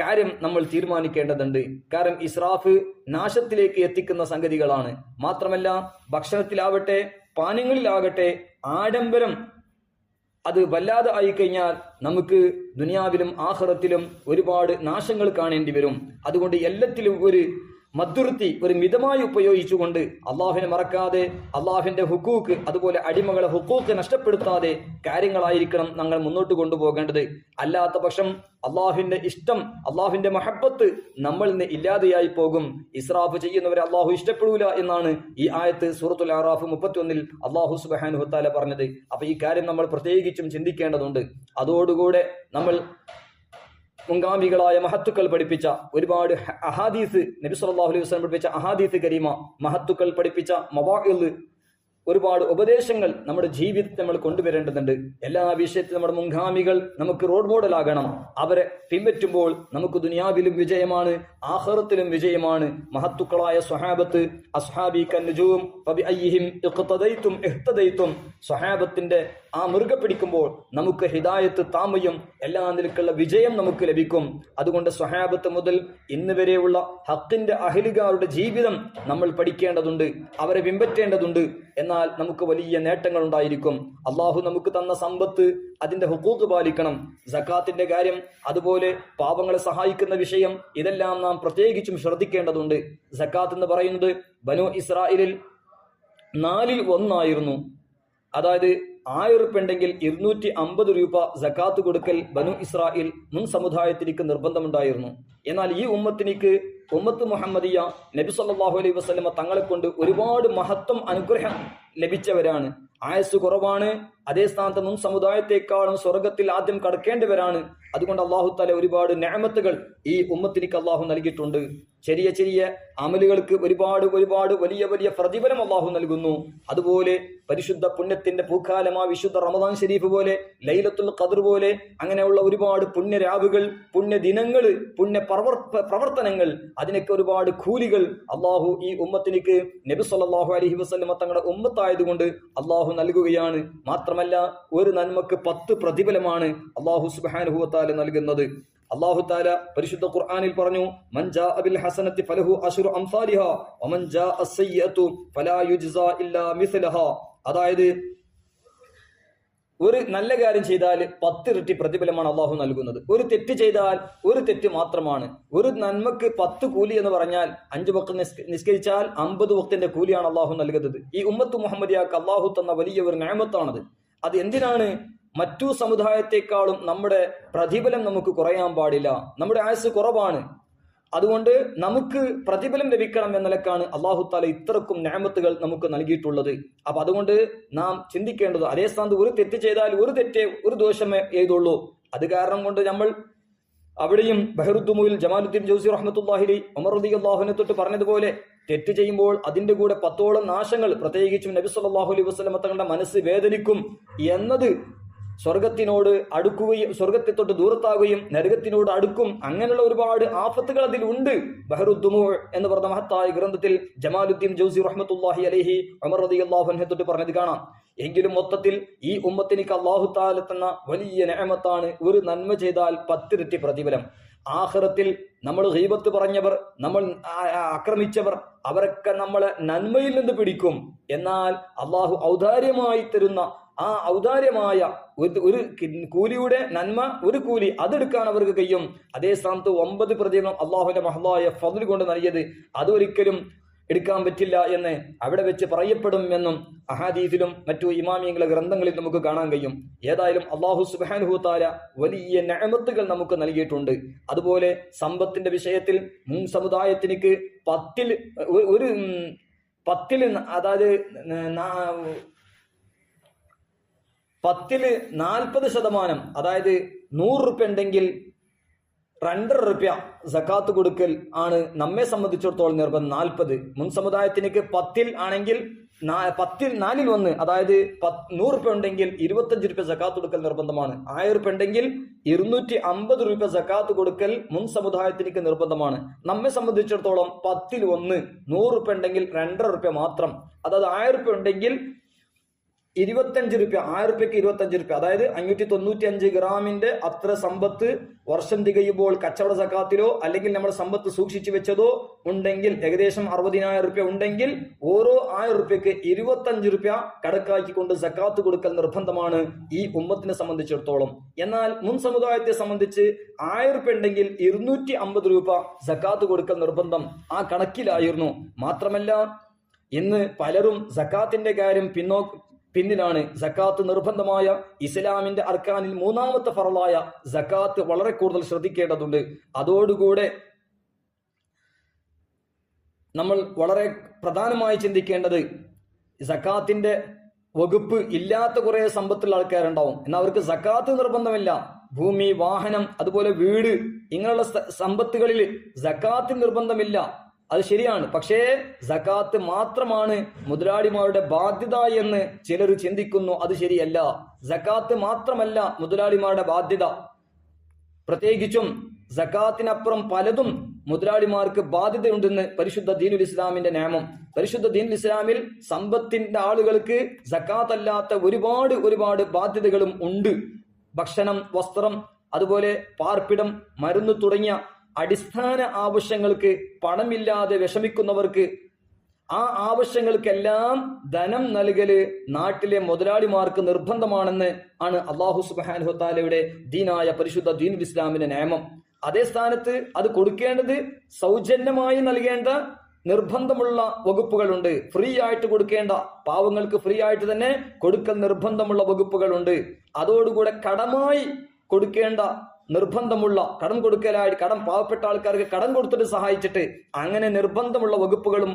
കാര്യം നമ്മൾ തീരുമാനിക്കേണ്ടതുണ്ട്. കാരണം ഇസ്രാഫ് നാശത്തിലേക്ക് എത്തിക്കുന്ന സംഗതികളാണ്. മാത്രമല്ല ഭക്ഷണത്തിലാവട്ടെ പാനീയങ്ങളിലാകട്ടെ ആഡംബരം അത് വല്ലാതെ ആയിക്കഴിഞ്ഞാൽ നമുക്ക് ദുനിയാവിലും ആഖിറത്തിലും ഒരുപാട് നാശങ്ങൾ കാണേണ്ടി വരും. അതുകൊണ്ട് എല്ലാത്തിലും ഒരു മധ്യവൃത്തി, ഒരു മിതമായി ഉപയോഗിച്ചുകൊണ്ട് അള്ളാഹുവിനെ മറക്കാതെ, അള്ളാഹുവിന്റെ ഹുക്കൂക്ക്, അതുപോലെ അടിമകളെ ഹുക്കൂക്ക് നഷ്ടപ്പെടുത്താതെ കാര്യങ്ങളായിരിക്കണം ഞങ്ങൾ മുന്നോട്ട് കൊണ്ടുപോകേണ്ടത്. അല്ലാത്ത പക്ഷം അള്ളാഹുവിന്റെ ഇഷ്ടം, അള്ളാഹുവിന്റെ മഹബത്ത് നമ്മളിൽ നിന്ന് ഇല്ലാതെയായി പോകും. ഇസ്രാഫ് ചെയ്യുന്നവരെ അള്ളാഹു ഇഷ്ടപ്പെടൂല എന്നാണ് ഈ ആയത്ത് സൂറത്തുൽ അഅറാഫ് 31-ൽ അള്ളാഹു സുബ്ഹാനഹു വ തആല പറഞ്ഞത്. അപ്പൊ ഈ കാര്യം നമ്മൾ പ്രത്യേകിച്ചും ചിന്തിക്കേണ്ടതുണ്ട്. അതോടുകൂടെ നമ്മൾ മുൻഗാമികളായ മഹത്തുക്കൾ പഠിപ്പിച്ച ഒരുപാട് അഹാദീസ്, നബി സല്ലല്ലാഹു അലൈഹി വസല്ലം പഠിപ്പിച്ച അഹാദീസ് കരീമ, മഹത്തുക്കൾ പഠിപ്പിച്ച മവാഇദ്, ഒരുപാട് ഉപദേശങ്ങൾ നമ്മുടെ ജീവിതത്തിൽ നമ്മൾ കൊണ്ടുവരേണ്ടതുണ്ട്. എല്ലാ വിഷയത്തിലും നമ്മുടെ മുൻഗാമികൾ നമുക്ക് റോൾ മോഡലാകണം. അവരെ പിൻപറ്റുമ്പോൾ നമുക്ക് ദുനിയാവിലും വിജയമാണ്, ആഖിറത്തിലും വിജയമാണ്. മഹത്തുക്കളായ സ്വഹാബത്ത്, അസ്ഹാബി കന്നുജൂം ഫബിഅയ്യിഹിം ഇഖ്തദൈതും ഇഹ്തദൈതും, സ്വഹാബത്തിന്റെ ആ മുറുകെ പിടിക്കുമ്പോൾ നമുക്ക് ഹിദായത്ത് താമയും എല്ലാ നിലക്കുള്ള വിജയം നമുക്ക് ലഭിക്കും. അതുകൊണ്ട് സ്വഹാബത്ത് മുതൽ ഇന്ന് വരെയുള്ള ഹക്കിന്റെ അഹ്ലുകാരുടെ ജീവിതം നമ്മൾ പഠിക്കേണ്ടതുണ്ട്, അവരെ പിൻപറ്റേണ്ടതുണ്ട്. എന്നാൽ നമുക്ക് വലിയ നേട്ടങ്ങൾ ഉണ്ടായിരിക്കും. അള്ളാഹു നമുക്ക് തന്ന സമ്പത്ത് അതിന്റെ ഹുഖൂഖ് പാലിക്കണം. സക്കാത്തിന്റെ കാര്യം, അതുപോലെ പാവങ്ങളെ സഹായിക്കുന്ന വിഷയം, ഇതെല്ലാം നാം പ്രത്യേകിച്ചും ശ്രദ്ധിക്കേണ്ടതുണ്ട്. സക്കാത്ത് എന്ന് പറയുന്നത് ബനു ഇസ്രായേലിൽ 1/4 അതായത് 1000 രൂപ ഉണ്ടെങ്കിൽ 250 രൂപ സക്കാത്ത് കൊടുക്കൽ ബനു ഇസ്രായേൽ മുൻ സമുദായത്തിലേക്ക് നിർബന്ധമുണ്ടായിരുന്നു. എന്നാൽ ഈ ഉമ്മത്ത് മുഹമ്മദിയ നബി സല്ലല്ലാഹു അലൈഹി വസല്ലമ തങ്ങളെ കൊണ്ട് ഒരുപാട് മഹത്വം അനുഗ്രഹം ലഭിച്ചവരാണ്. ആയുസ് കുറവാണ്, അതേ സ്ഥാനത്ത് മുൻ സമുദായത്തെക്കാളും സ്വർഗത്തിൽ ആദ്യം കടക്കേണ്ടവരാണ്. അതുകൊണ്ട് അള്ളാഹു തആല ഒരുപാട് നിഅമത്തുകൾ ഈ ഉമ്മത്തിനിക്ക് അള്ളാഹു നൽകിയിട്ടുണ്ട്. ചെറിയ ചെറിയ അമലുകൾക്ക് ഒരുപാട് വലിയ വലിയ പ്രതിഫലം അള്ളാഹു നൽകുന്നു. അതുപോലെ പരിശുദ്ധ പുണ്യത്തിന്റെ പൂക്കാലമായ വിശുദ്ധ റമദാൻ ഷരീഫ് പോലെ, ലൈലത്തുൽ ഖദ്ർ പോലെ, അങ്ങനെയുള്ള ഒരുപാട് പുണ്യരാവുകൾ, പുണ്യദിനങ്ങൾ, പുണ്യ പ്രവർത്തനങ്ങൾ, അതിനൊക്കെ ഒരുപാട് കൂലികൾ അള്ളാഹു ഈ ഉമ്മത്തിനിക്ക് നബി സല്ലല്ലാഹു അലൈഹി വസല്ലമ തങ്ങളുടെ ഉമ്മത്തായതുകൊണ്ട് അള്ളാഹു നൽകുകയാണ്. മാത്രമല്ല ഒരു നന്മക്ക് 10 പ്രതിഫലമാണ് അള്ളാഹു സുബ്ഹാനഹു വ തആല നൽകുന്നത്. അല്ലാഹു തആല പരിശുദ്ധ ഖുർആനിൽ പറഞ്ഞു, മൻ ജാഅ ബിൽ ഹസനത്തി ഫലഹു അശ്റു അംസാലിഹാ വമൻ ജാഅ അസ്സയ്യിഅതു ഫലാ യുജ്സാ ഇല്ലാ മിസ്ലഹാ. അതായത് ഒരു നല്ല കാര്യം ചെയ്താൽ 10 ഇരട്ടി പ്രതിഫലമാണ് അള്ളാഹു നൽകുന്നത്. ഒരു തെറ്റ് ചെയ്താൽ 1 തെറ്റ് മാത്രമാണ്. ഒരു നന്മക്ക് 10 കൂലി എന്ന് പറഞ്ഞാൽ 5 വക്ത് നിസ്കരിച്ചാൽ 50 വക്തിന്റെ കൂലിയാണ് അള്ളാഹു നൽകുന്നത്. ഈ ഉമ്മത്ത് മുഹമ്മദിയാക്ക് അള്ളാഹു തന്ന വലിയ ഒരു നിഅമത്താണത്. അത് എന്തിനാണ്? മറ്റു സമുദായത്തെക്കാളും നമ്മുടെ പ്രതിഫലം നമുക്ക് കുറയാൻ പാടില്ല. നമ്മുടെ ആയുസ് കുറവാണ്, അതുകൊണ്ട് നമുക്ക് പ്രതിഫലം ലഭിക്കണം എന്ന നിലക്കാണ് അള്ളാഹു തആല ഇത്രക്കും നിഅമത്തുകൾ നമുക്ക് നൽകിയിട്ടുള്ളത്. അപ്പൊ അതുകൊണ്ട് നാം ചിന്തിക്കേണ്ടത്, അതേ സ്ഥാനത്ത് ഒരു തെറ്റ് ചെയ്താൽ ഒരു ദോഷമേ എഴുതുള്ളൂ. അത് കാരണം കൊണ്ട് നമ്മൾ അവിടെയും ബഹറുദ്ദുമുൽ ജമാലുദ്ദീൻ ജൗസി റഹ്മത്തുള്ളാഹി അലൈഹി ഉമർ റളിയല്ലാഹു അൻഹു തൊട്ട് പറഞ്ഞതുപോലെ, തെറ്റ് ചെയ്യുമ്പോൾ അതിന്റെ കൂടെ 10ഓളം നാശങ്ങൾ, പ്രത്യേകിച്ചും നബി സല്ലല്ലാഹു അലൈഹി വസല്ലം തങ്ങളുടെ മനസ്സ് വേദനിക്കും എന്നത്, സ്വർഗത്തിനോട് അടുക്കുകയും സ്വർഗത്തെ തൊട്ട് ദൂരത്താകുകയും നരകത്തിനോട് അടുക്കും, അങ്ങനെയുള്ള ഒരുപാട് ആഫത്തുകൾ അതിലുണ്ട്. ബഹറുദ്ദുമു എന്ന് പറഞ്ഞ മഹത്തായ ഗ്രന്ഥത്തിൽ ജമാലുദ്ദീൻ ജൗസി റഹ്മത്തുള്ളാഹി അലൈഹി ഉമർ റളിയല്ലാഹു അൻഹു തൊട്ട് പറഞ്ഞത് കാണാം. എങ്കിലും മൊത്തത്തിൽ ഈ ഉമ്മത്തിനിക്ക് അല്ലാഹു തആല തന്ന വലിയ നിഅമത്താണ് ഒരു നന്മ ചെയ്താൽ 10 ഇരട്ടി പ്രതിഫലം. ആഖിറത്തിൽ നമ്മൾ ഗീബത്ത് പറഞ്ഞവർ, നമ്മൾ ആക്രമിച്ചവർ, അവരൊക്കെ നമ്മളെ നന്മയിൽ നിന്ന് പിടിക്കും. എന്നാൽ അള്ളാഹു ഔദാര്യമായി തരുന്ന ആ ഔദാര്യമായ ഒരു കൂലിയുടെ നന്മ, ഒരു കൂലി അതെടുക്കാൻ അവർക്ക് കഴിയും. അതേ സ്ഥാനത്ത് 9 പ്രതിഫലം അള്ളാഹുവിന്റെ മഹ്ലായ ഫദ്ൽ കൊണ്ട് നൽകിയത് അതൊരിക്കലും എടുക്കാൻ പറ്റില്ല എന്ന് അവിടെ വെച്ച് പറയപ്പെടും എന്നും അഹാദീസിലും മറ്റു ഇമാമിയങ്ങളുടെ ഗ്രന്ഥങ്ങളിൽ നമുക്ക് കാണാൻ കഴിയും. ഏതായാലും അല്ലാഹു സുബ്ഹാനഹു വ തആല വലിയ നിഅമത്തുകൾ നമുക്ക് നൽകിയിട്ടുണ്ട്. അതുപോലെ സമ്പത്തിന്റെ വിഷയത്തിൽ മുൻ സമുദായത്തിനിക്ക് 10 അതായത് 40%, അതായത് 100 രൂപ ഉണ്ടെങ്കിൽ 2.5 രൂപ സക്കാത്ത് കൊടുക്കൽ ആണ് നമ്മെ സംബന്ധിച്ചിടത്തോളം നിർബന്ധം. 40 മുൻ സമുദായത്തിനേക്ക് 10 ആണെങ്കിൽ 4/1, അതായത് 100 രൂപ ഉണ്ടെങ്കിൽ 25 രൂപ സക്കാത്ത് കൊടുക്കൽ നിർബന്ധമാണ്. 1000 രൂപ ഉണ്ടെങ്കിൽ 250 രൂപ സക്കാത്ത് കൊടുക്കൽ മുൻ സമുദായത്തിനേക്ക് നിർബന്ധമാണ്. നമ്മെ സംബന്ധിച്ചിടത്തോളം 10/1, 100 രൂപ ഉണ്ടെങ്കിൽ 2.5 രൂപ മാത്രം. അതായത് 1000 രൂപ ഉണ്ടെങ്കിൽ 25 രൂപ, 1000 രൂപയ്ക്ക് 25 രൂപ, അതായത് 595 ഗ്രാമിന്റെ അത്ര സമ്പത്ത് വർഷം തികയുമ്പോൾ കച്ചവട സക്കാത്തിലോ അല്ലെങ്കിൽ നമ്മുടെ സമ്പത്ത് സൂക്ഷിച്ചു വെച്ചതോ ഉണ്ടെങ്കിൽ, ഏകദേശം 60,000 രൂപ ഉണ്ടെങ്കിൽ ഓരോ 1000 രൂപയ്ക്ക് 25 രൂപ കണക്കാക്കിക്കൊണ്ട് സക്കാത്ത് കൊടുക്കൽ നിർബന്ധമാണ് ഈ ഉമ്മത്തിനെ സംബന്ധിച്ചിടത്തോളം. എന്നാൽ മുൻ സമുദായത്തെ സംബന്ധിച്ച് 1000 രൂപ ഉണ്ടെങ്കിൽ 250 രൂപ സക്കാത്ത് കൊടുക്കൽ നിർബന്ധം ആ കണക്കിലായിരുന്നു. മാത്രമല്ല ഇന്ന് പലരും സക്കാത്തിന്റെ കാര്യം പിന്നിലാണ്. സക്കാത്ത് നിർബന്ധമായ ഇസ്ലാമിന്റെ അർക്കാനിൽ 3ാമത്തെ ഫറളായ സക്കാത്ത് വളരെ കൂടുതൽ ശ്രദ്ധിക്കേണ്ടതുണ്ട്. അതോടുകൂടെ നമ്മൾ വളരെ പ്രധാനമായി ചിന്തിക്കേണ്ടത്, സക്കാത്തിന്റെ വകുപ്പ് ഇല്ലാത്ത കുറെ സമ്പത്തുള്ള ആൾക്കാരുണ്ടാവും, എന്നാൽ അവർക്ക് സക്കാത്ത് നിർബന്ധമില്ല. ഭൂമി, വാഹനം, അതുപോലെ വീട്, ഇങ്ങനെയുള്ള സമ്പത്തുകളിൽ സക്കാത്ത് നിർബന്ധമില്ല. അത് ശരിയാണ്. പക്ഷേ സകാത്ത് മാത്രമാണ് മുതലാളിമാരുടെ ബാധ്യത എന്ന് ചിലർ ചിന്തിക്കുന്നു. അത് ശരിയല്ല. സകാത്ത് മാത്രമല്ല മുതലാളിമാരുടെ ബാധ്യത. പ്രത്യേകിച്ചും സകാത്തിനപ്പുറം പലതും മുതലാളിമാർക്ക് ബാധ്യതയുണ്ടെന്ന് പരിശുദ്ധ ദീനുൽ ഇസ്ലാമിന്റെ നിയമം. പരിശുദ്ധ ദീനുൽ ഇസ്ലാമിൽ സമ്പത്തിന്റെ ആളുകൾക്ക് സകാത്ത് അല്ലാത്ത ഒരുപാട് ബാധ്യതകളും ഉണ്ട്. ഭക്ഷണം, വസ്ത്രം, അതുപോലെ പാർപ്പിടം, മരുന്ന് തുടങ്ങിയ അടിസ്ഥാന ആവശ്യങ്ങൾക്ക് പണമില്ലാതെ വിഷമിക്കുന്നവർക്ക് ആ ആവശ്യങ്ങൾക്കെല്ലാം ധനം നൽകല് നാട്ടിലെ മുതലാളിമാർക്ക് നിർബന്ധമാണെന്ന് ആണ് അല്ലാഹു സുബ്ഹാനഹു വ തആലയുടെ ദീനായ പരിശുദ്ധ ദീനുൽ ഇസ്ലാമിന്റെ നിയമം. അതേ സ്ഥാനത്ത് അത് കൊടുക്കേണ്ടത് സൗജന്യമായി നൽകേണ്ട നിർബന്ധമുള്ള വകുപ്പുകളുണ്ട്. ഫ്രീ ആയിട്ട് കൊടുക്കേണ്ട, പാവങ്ങൾക്ക് ഫ്രീ ആയിട്ട് തന്നെ കൊടുക്കൽ നിർബന്ധമുള്ള വകുപ്പുകളുണ്ട്. അതോടുകൂടെ കടമായി കൊടുക്കേണ്ട നിർബന്ധമുള്ള കടം കൊടുക്കലായിട്ട് പാവപ്പെട്ട ആൾക്കാർക്ക് കടം കൊടുത്തിട്ട് സഹായിച്ചിട്ട് അങ്ങനെ നിർബന്ധമുള്ള വകുപ്പുകളും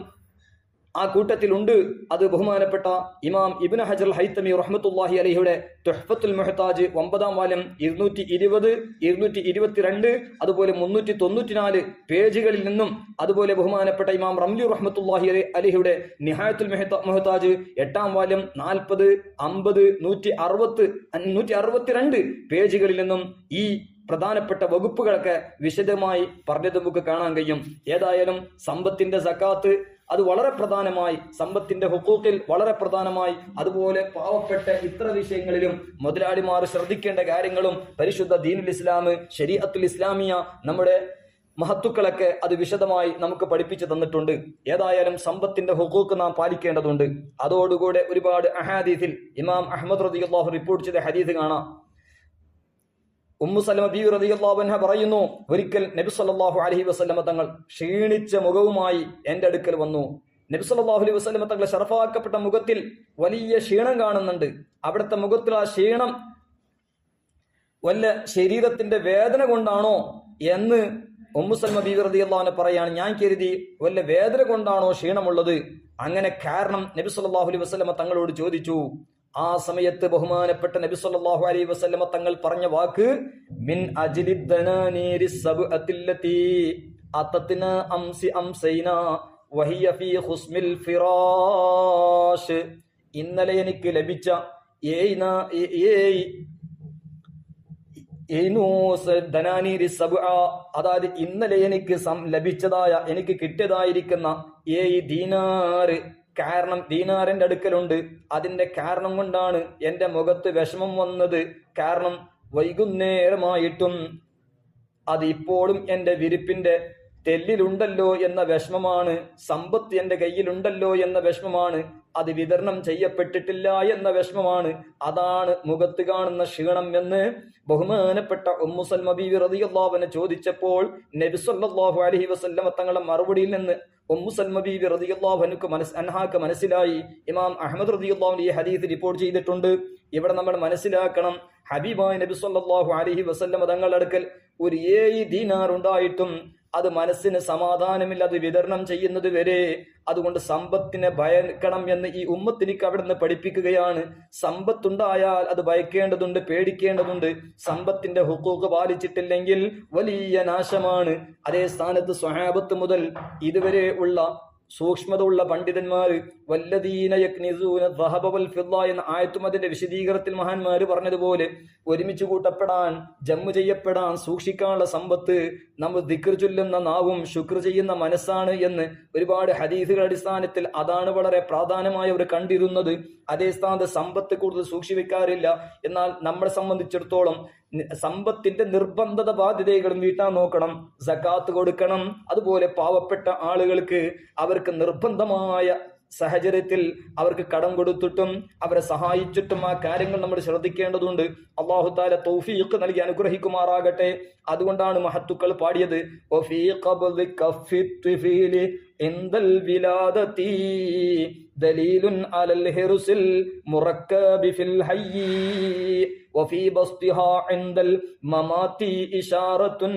ആ കൂട്ടത്തിലുണ്ട്. അത് ബഹുമാനപ്പെട്ട ഇമാം ഇബ്നു ഹജർ ഹൈതമി റഹ്മത്തുള്ളാഹി അലൈഹിയുടെ തുഹ്ഫത്തുൽ മുഹ്താജ് 9-ാം വാല്യം 220, 222, അതുപോലെ 394 പേജുകളിൽ നിന്നും, അതുപോലെ ബഹുമാനപ്പെട്ട ഇമാം റംലി റഹ്മത്തുള്ളാഹി അലൈഹിയുടെ നിഹായത്തുൽ മുഹ്താജ് 8-ാം വാല്യം 40, 50, 162 പേജുകളിൽ നിന്നും ഈ പ്രധാനപ്പെട്ട വകുപ്പുകളൊക്കെ വിശദമായി പറഞ്ഞത് നമുക്ക് കാണാൻ കഴിയും. ഏതായാലും സമ്പത്തിന്റെ സകാത്ത് അത് വളരെ പ്രധാനമായി, സമ്പത്തിന്റെ ഹുക്കൂക്കിൽ വളരെ പ്രധാനമായി, അതുപോലെ പാവപ്പെട്ട ഇത്ര വിഷയങ്ങളിലും മുതലാളിമാർ ശ്രദ്ധിക്കേണ്ട കാര്യങ്ങളും പരിശുദ്ധ ദീനുൽ ഇസ്ലാം, ശരീഅത്തുൽ ഇസ്ലാമിയ, നമ്മുടെ മഹത്തുക്കളൊക്കെ അത് വിശദമായി നമുക്ക് പഠിപ്പിച്ചു തന്നിട്ടുണ്ട്. ഏതായാലും സമ്പത്തിന്റെ ഹുക്കൂക്ക് നാം പാലിക്കേണ്ടതുണ്ട്. അതോടുകൂടെ ഒരുപാട് അഹാദീസിൽ ഇമാം അഹ്മദ് റളിയല്ലാഹു റിപ്പോർട്ട് ചെയ്ത ഹദീസ് കാണാം. ഉമ്മു സലമ ബീവി റളിയല്ലാഹു അൻഹ പറയുന്നു, ഒരിക്കൽ നബി സല്ലല്ലാഹു അലൈഹി വസല്ലമ തങ്ങൾ ക്ഷീണിച്ച മുഖവുമായി എന്റെ അടുക്കൽ വന്നു. നബി സല്ലല്ലാഹു അലൈഹി വസല്ലമ തങ്ങളുടെ ശറഫാക്കപ്പെട്ട മുഖത്തിൽ വലിയ ക്ഷീണം കാണുന്നുണ്ട്. അവിടുത്തെ മുഖത്തിൽ ആ ക്ഷീണം വല്ല ശരീരത്തിന്റെ വേദന കൊണ്ടാണോ എന്ന് ഉമ്മു സലമ ബീവി റളിയല്ലാഹു അൻഹ പറയാണ്. ഞാൻ കരുതി വല്ല വേദന കൊണ്ടാണോ ക്ഷീണമുള്ളത്. അങ്ങനെ കാരണം നബി സല്ലല്ലാഹു അലൈഹി വസല്ലമ തങ്ങളോട് ചോദിച്ചു. ആ സമയത്ത് ബഹുമാനപ്പെട്ട നബി സല്ലല്ലാഹു അലൈഹി വസല്ലമ തങ്ങൾ പറഞ്ഞ വാക്ക് മിൻ അജ്ലിദ് ദനാനീരി സബ്അത്തില്ലതി അതത്നാ അംസി അംസൈനാ വഹിയ ഫീ ഖുസ്മിൽ ഫിറാഷ്. ഇന്നലെ എനിക്ക് ലഭിച്ച ദനാനീരി സബ്അ, അതായത് ഇന്നലെ എനിക്ക് ലഭിച്ചതായ, എനിക്ക് കിട്ടിയതായിരിക്കുന്ന 7 ദീനാറ്. കാരണം ദീനാറിന്റെ അടുക്കലുണ്ട്. അതിന്റെ കാരണം കൊണ്ടാണ് എന്റെ മുഖത്ത് വിഷമം വന്നത്. കാരണം വൈകുന്നേരമായിട്ടും അത് ഇപ്പോഴും എന്റെ വിരിപ്പിന്റെ തെല്ലിലുണ്ടല്ലോ എന്ന വിഷമമാണ്. സമ്പത്ത് എന്റെ കയ്യിലുണ്ടല്ലോ എന്ന വിഷമമാണ്. അത് വിതരണം ചെയ്യപ്പെട്ടിട്ടില്ല എന്ന വിഷമമാണ്. അതാണ് മുഖത്ത് കാണുന്ന ക്ഷീണം എന്ന് ബഹുമാനപ്പെട്ട ഉമ്മു സൽമ ബീവി റളിയല്ലാഹു അൻഹ ചോദിച്ചപ്പോൾ നബി സല്ലല്ലാഹു അലൈഹി വസല്ലമ തങ്ങളുടെ മറുപടിയിൽ നിന്ന് ഉമ്മു സൽമ ബീവി റളിയല്ലാഹു അൻഹാക്ക് മനസ്സിലായി. ഇമാം അഹ്മദ് റളിയല്ലാഹു അൻഹു ഈ ഹദീസ് റിപ്പോർട്ട് ചെയ്തിട്ടുണ്ട്. ഇവിടെ നമ്മൾ മനസ്സിലാക്കണം, ഹബീബായ നബി സല്ലല്ലാഹു അലൈഹി വസല്ലമ തങ്ങളുടെ അടുക്കൽ ഒരു 7 ദീനാർ ഉണ്ടായിട്ടും അത് മനസ്സിന് സമാധാനമില്ല, അത് വിതരണം ചെയ്യുന്നത് വരെ. അതുകൊണ്ട് സമ്പത്തിനെ ഭയക്കണം എന്ന് ഈ ഉമ്മത്തിനിക്ക് അവിടെ നിന്ന് പഠിപ്പിക്കുകയാണ്. സമ്പത്തുണ്ടായാൽ അത് ഭയക്കേണ്ടതുണ്ട്, പേടിക്കേണ്ടതുണ്ട്. സമ്പത്തിന്റെ ഹുക്കൂക്ക് പാലിച്ചിട്ടില്ലെങ്കിൽ വലിയ നാശമാണ്. അതേ സ്ഥാനത്ത് സ്വഹാബത്ത് മുതൽ ഇതുവരെ ഉള്ള സൂക്ഷ്മത ഉള്ള പണ്ഡിതന്മാര് വല്ലദീന യക്നിസൂന ദഹബ വൽ ഫിദ്ദ എന്ന ആയത്തും അതിന്റെ വിശദീകരണത്തിൽ മഹാന്മാര് പറഞ്ഞതുപോലെ ഒരുമിച്ച് കൂട്ടപ്പെടാൻ, ജമ്മു ചെയ്യപ്പെടാൻ സൂക്ഷിക്കാനുള്ള സമ്പത്ത് നമ്മൾ ദിക്ർ ചൊല്ലുന്ന നാവും ശുക്ർ ചെയ്യുന്ന മനസ്സാണ് എന്ന് ഒരുപാട് ഹദീസുകളുടെ അടിസ്ഥാനത്തിൽ അതാണ് വളരെ പ്രാധാന്യമായി അവർ കണ്ടിരുന്നത്. അതേ സ്ഥാനത്ത് സമ്പത്ത് കൂടുതൽ സൂക്ഷിവെക്കാറില്ല. എന്നാൽ നമ്മളെ സംബന്ധിച്ചിടത്തോളം സമ്പത്തിന്റെ നിർബന്ധത ബാധ്യതകളും വീട്ടാൻ നോക്കണം. സകാത്ത് കൊടുക്കണം. അതുപോലെ പാവപ്പെട്ട ആളുകൾക്ക് അവർക്ക് നിർബന്ധമായ സാഹചര്യത്തിൽ അവർക്ക് കടം കൊടുത്തിട്ടും അവരെ സഹായിച്ചിട്ടും ആ കാര്യങ്ങൾ നമ്മൾ ശ്രദ്ധിക്കേണ്ടതുണ്ട്. അല്ലാഹു തആല തൗഫീഖ് നൽകി അനുഗ്രഹിക്കുമാറാകട്ടെ. അതുകൊണ്ടാണ് മഹത്തുക്കൾ പാടിയത് വഫീ ഖബ്ദി കഫി ത്വിഫീലി ഇൻദൽ വിലാദതി ദലീലുൻ അലൽ ഹിർസിൽ മുറക്കബി ഫിൽ ഹയ്യി വഫീ ബസ്തിഹാ ഇൻദൽ മമാതി ഇശാറത്തുൻ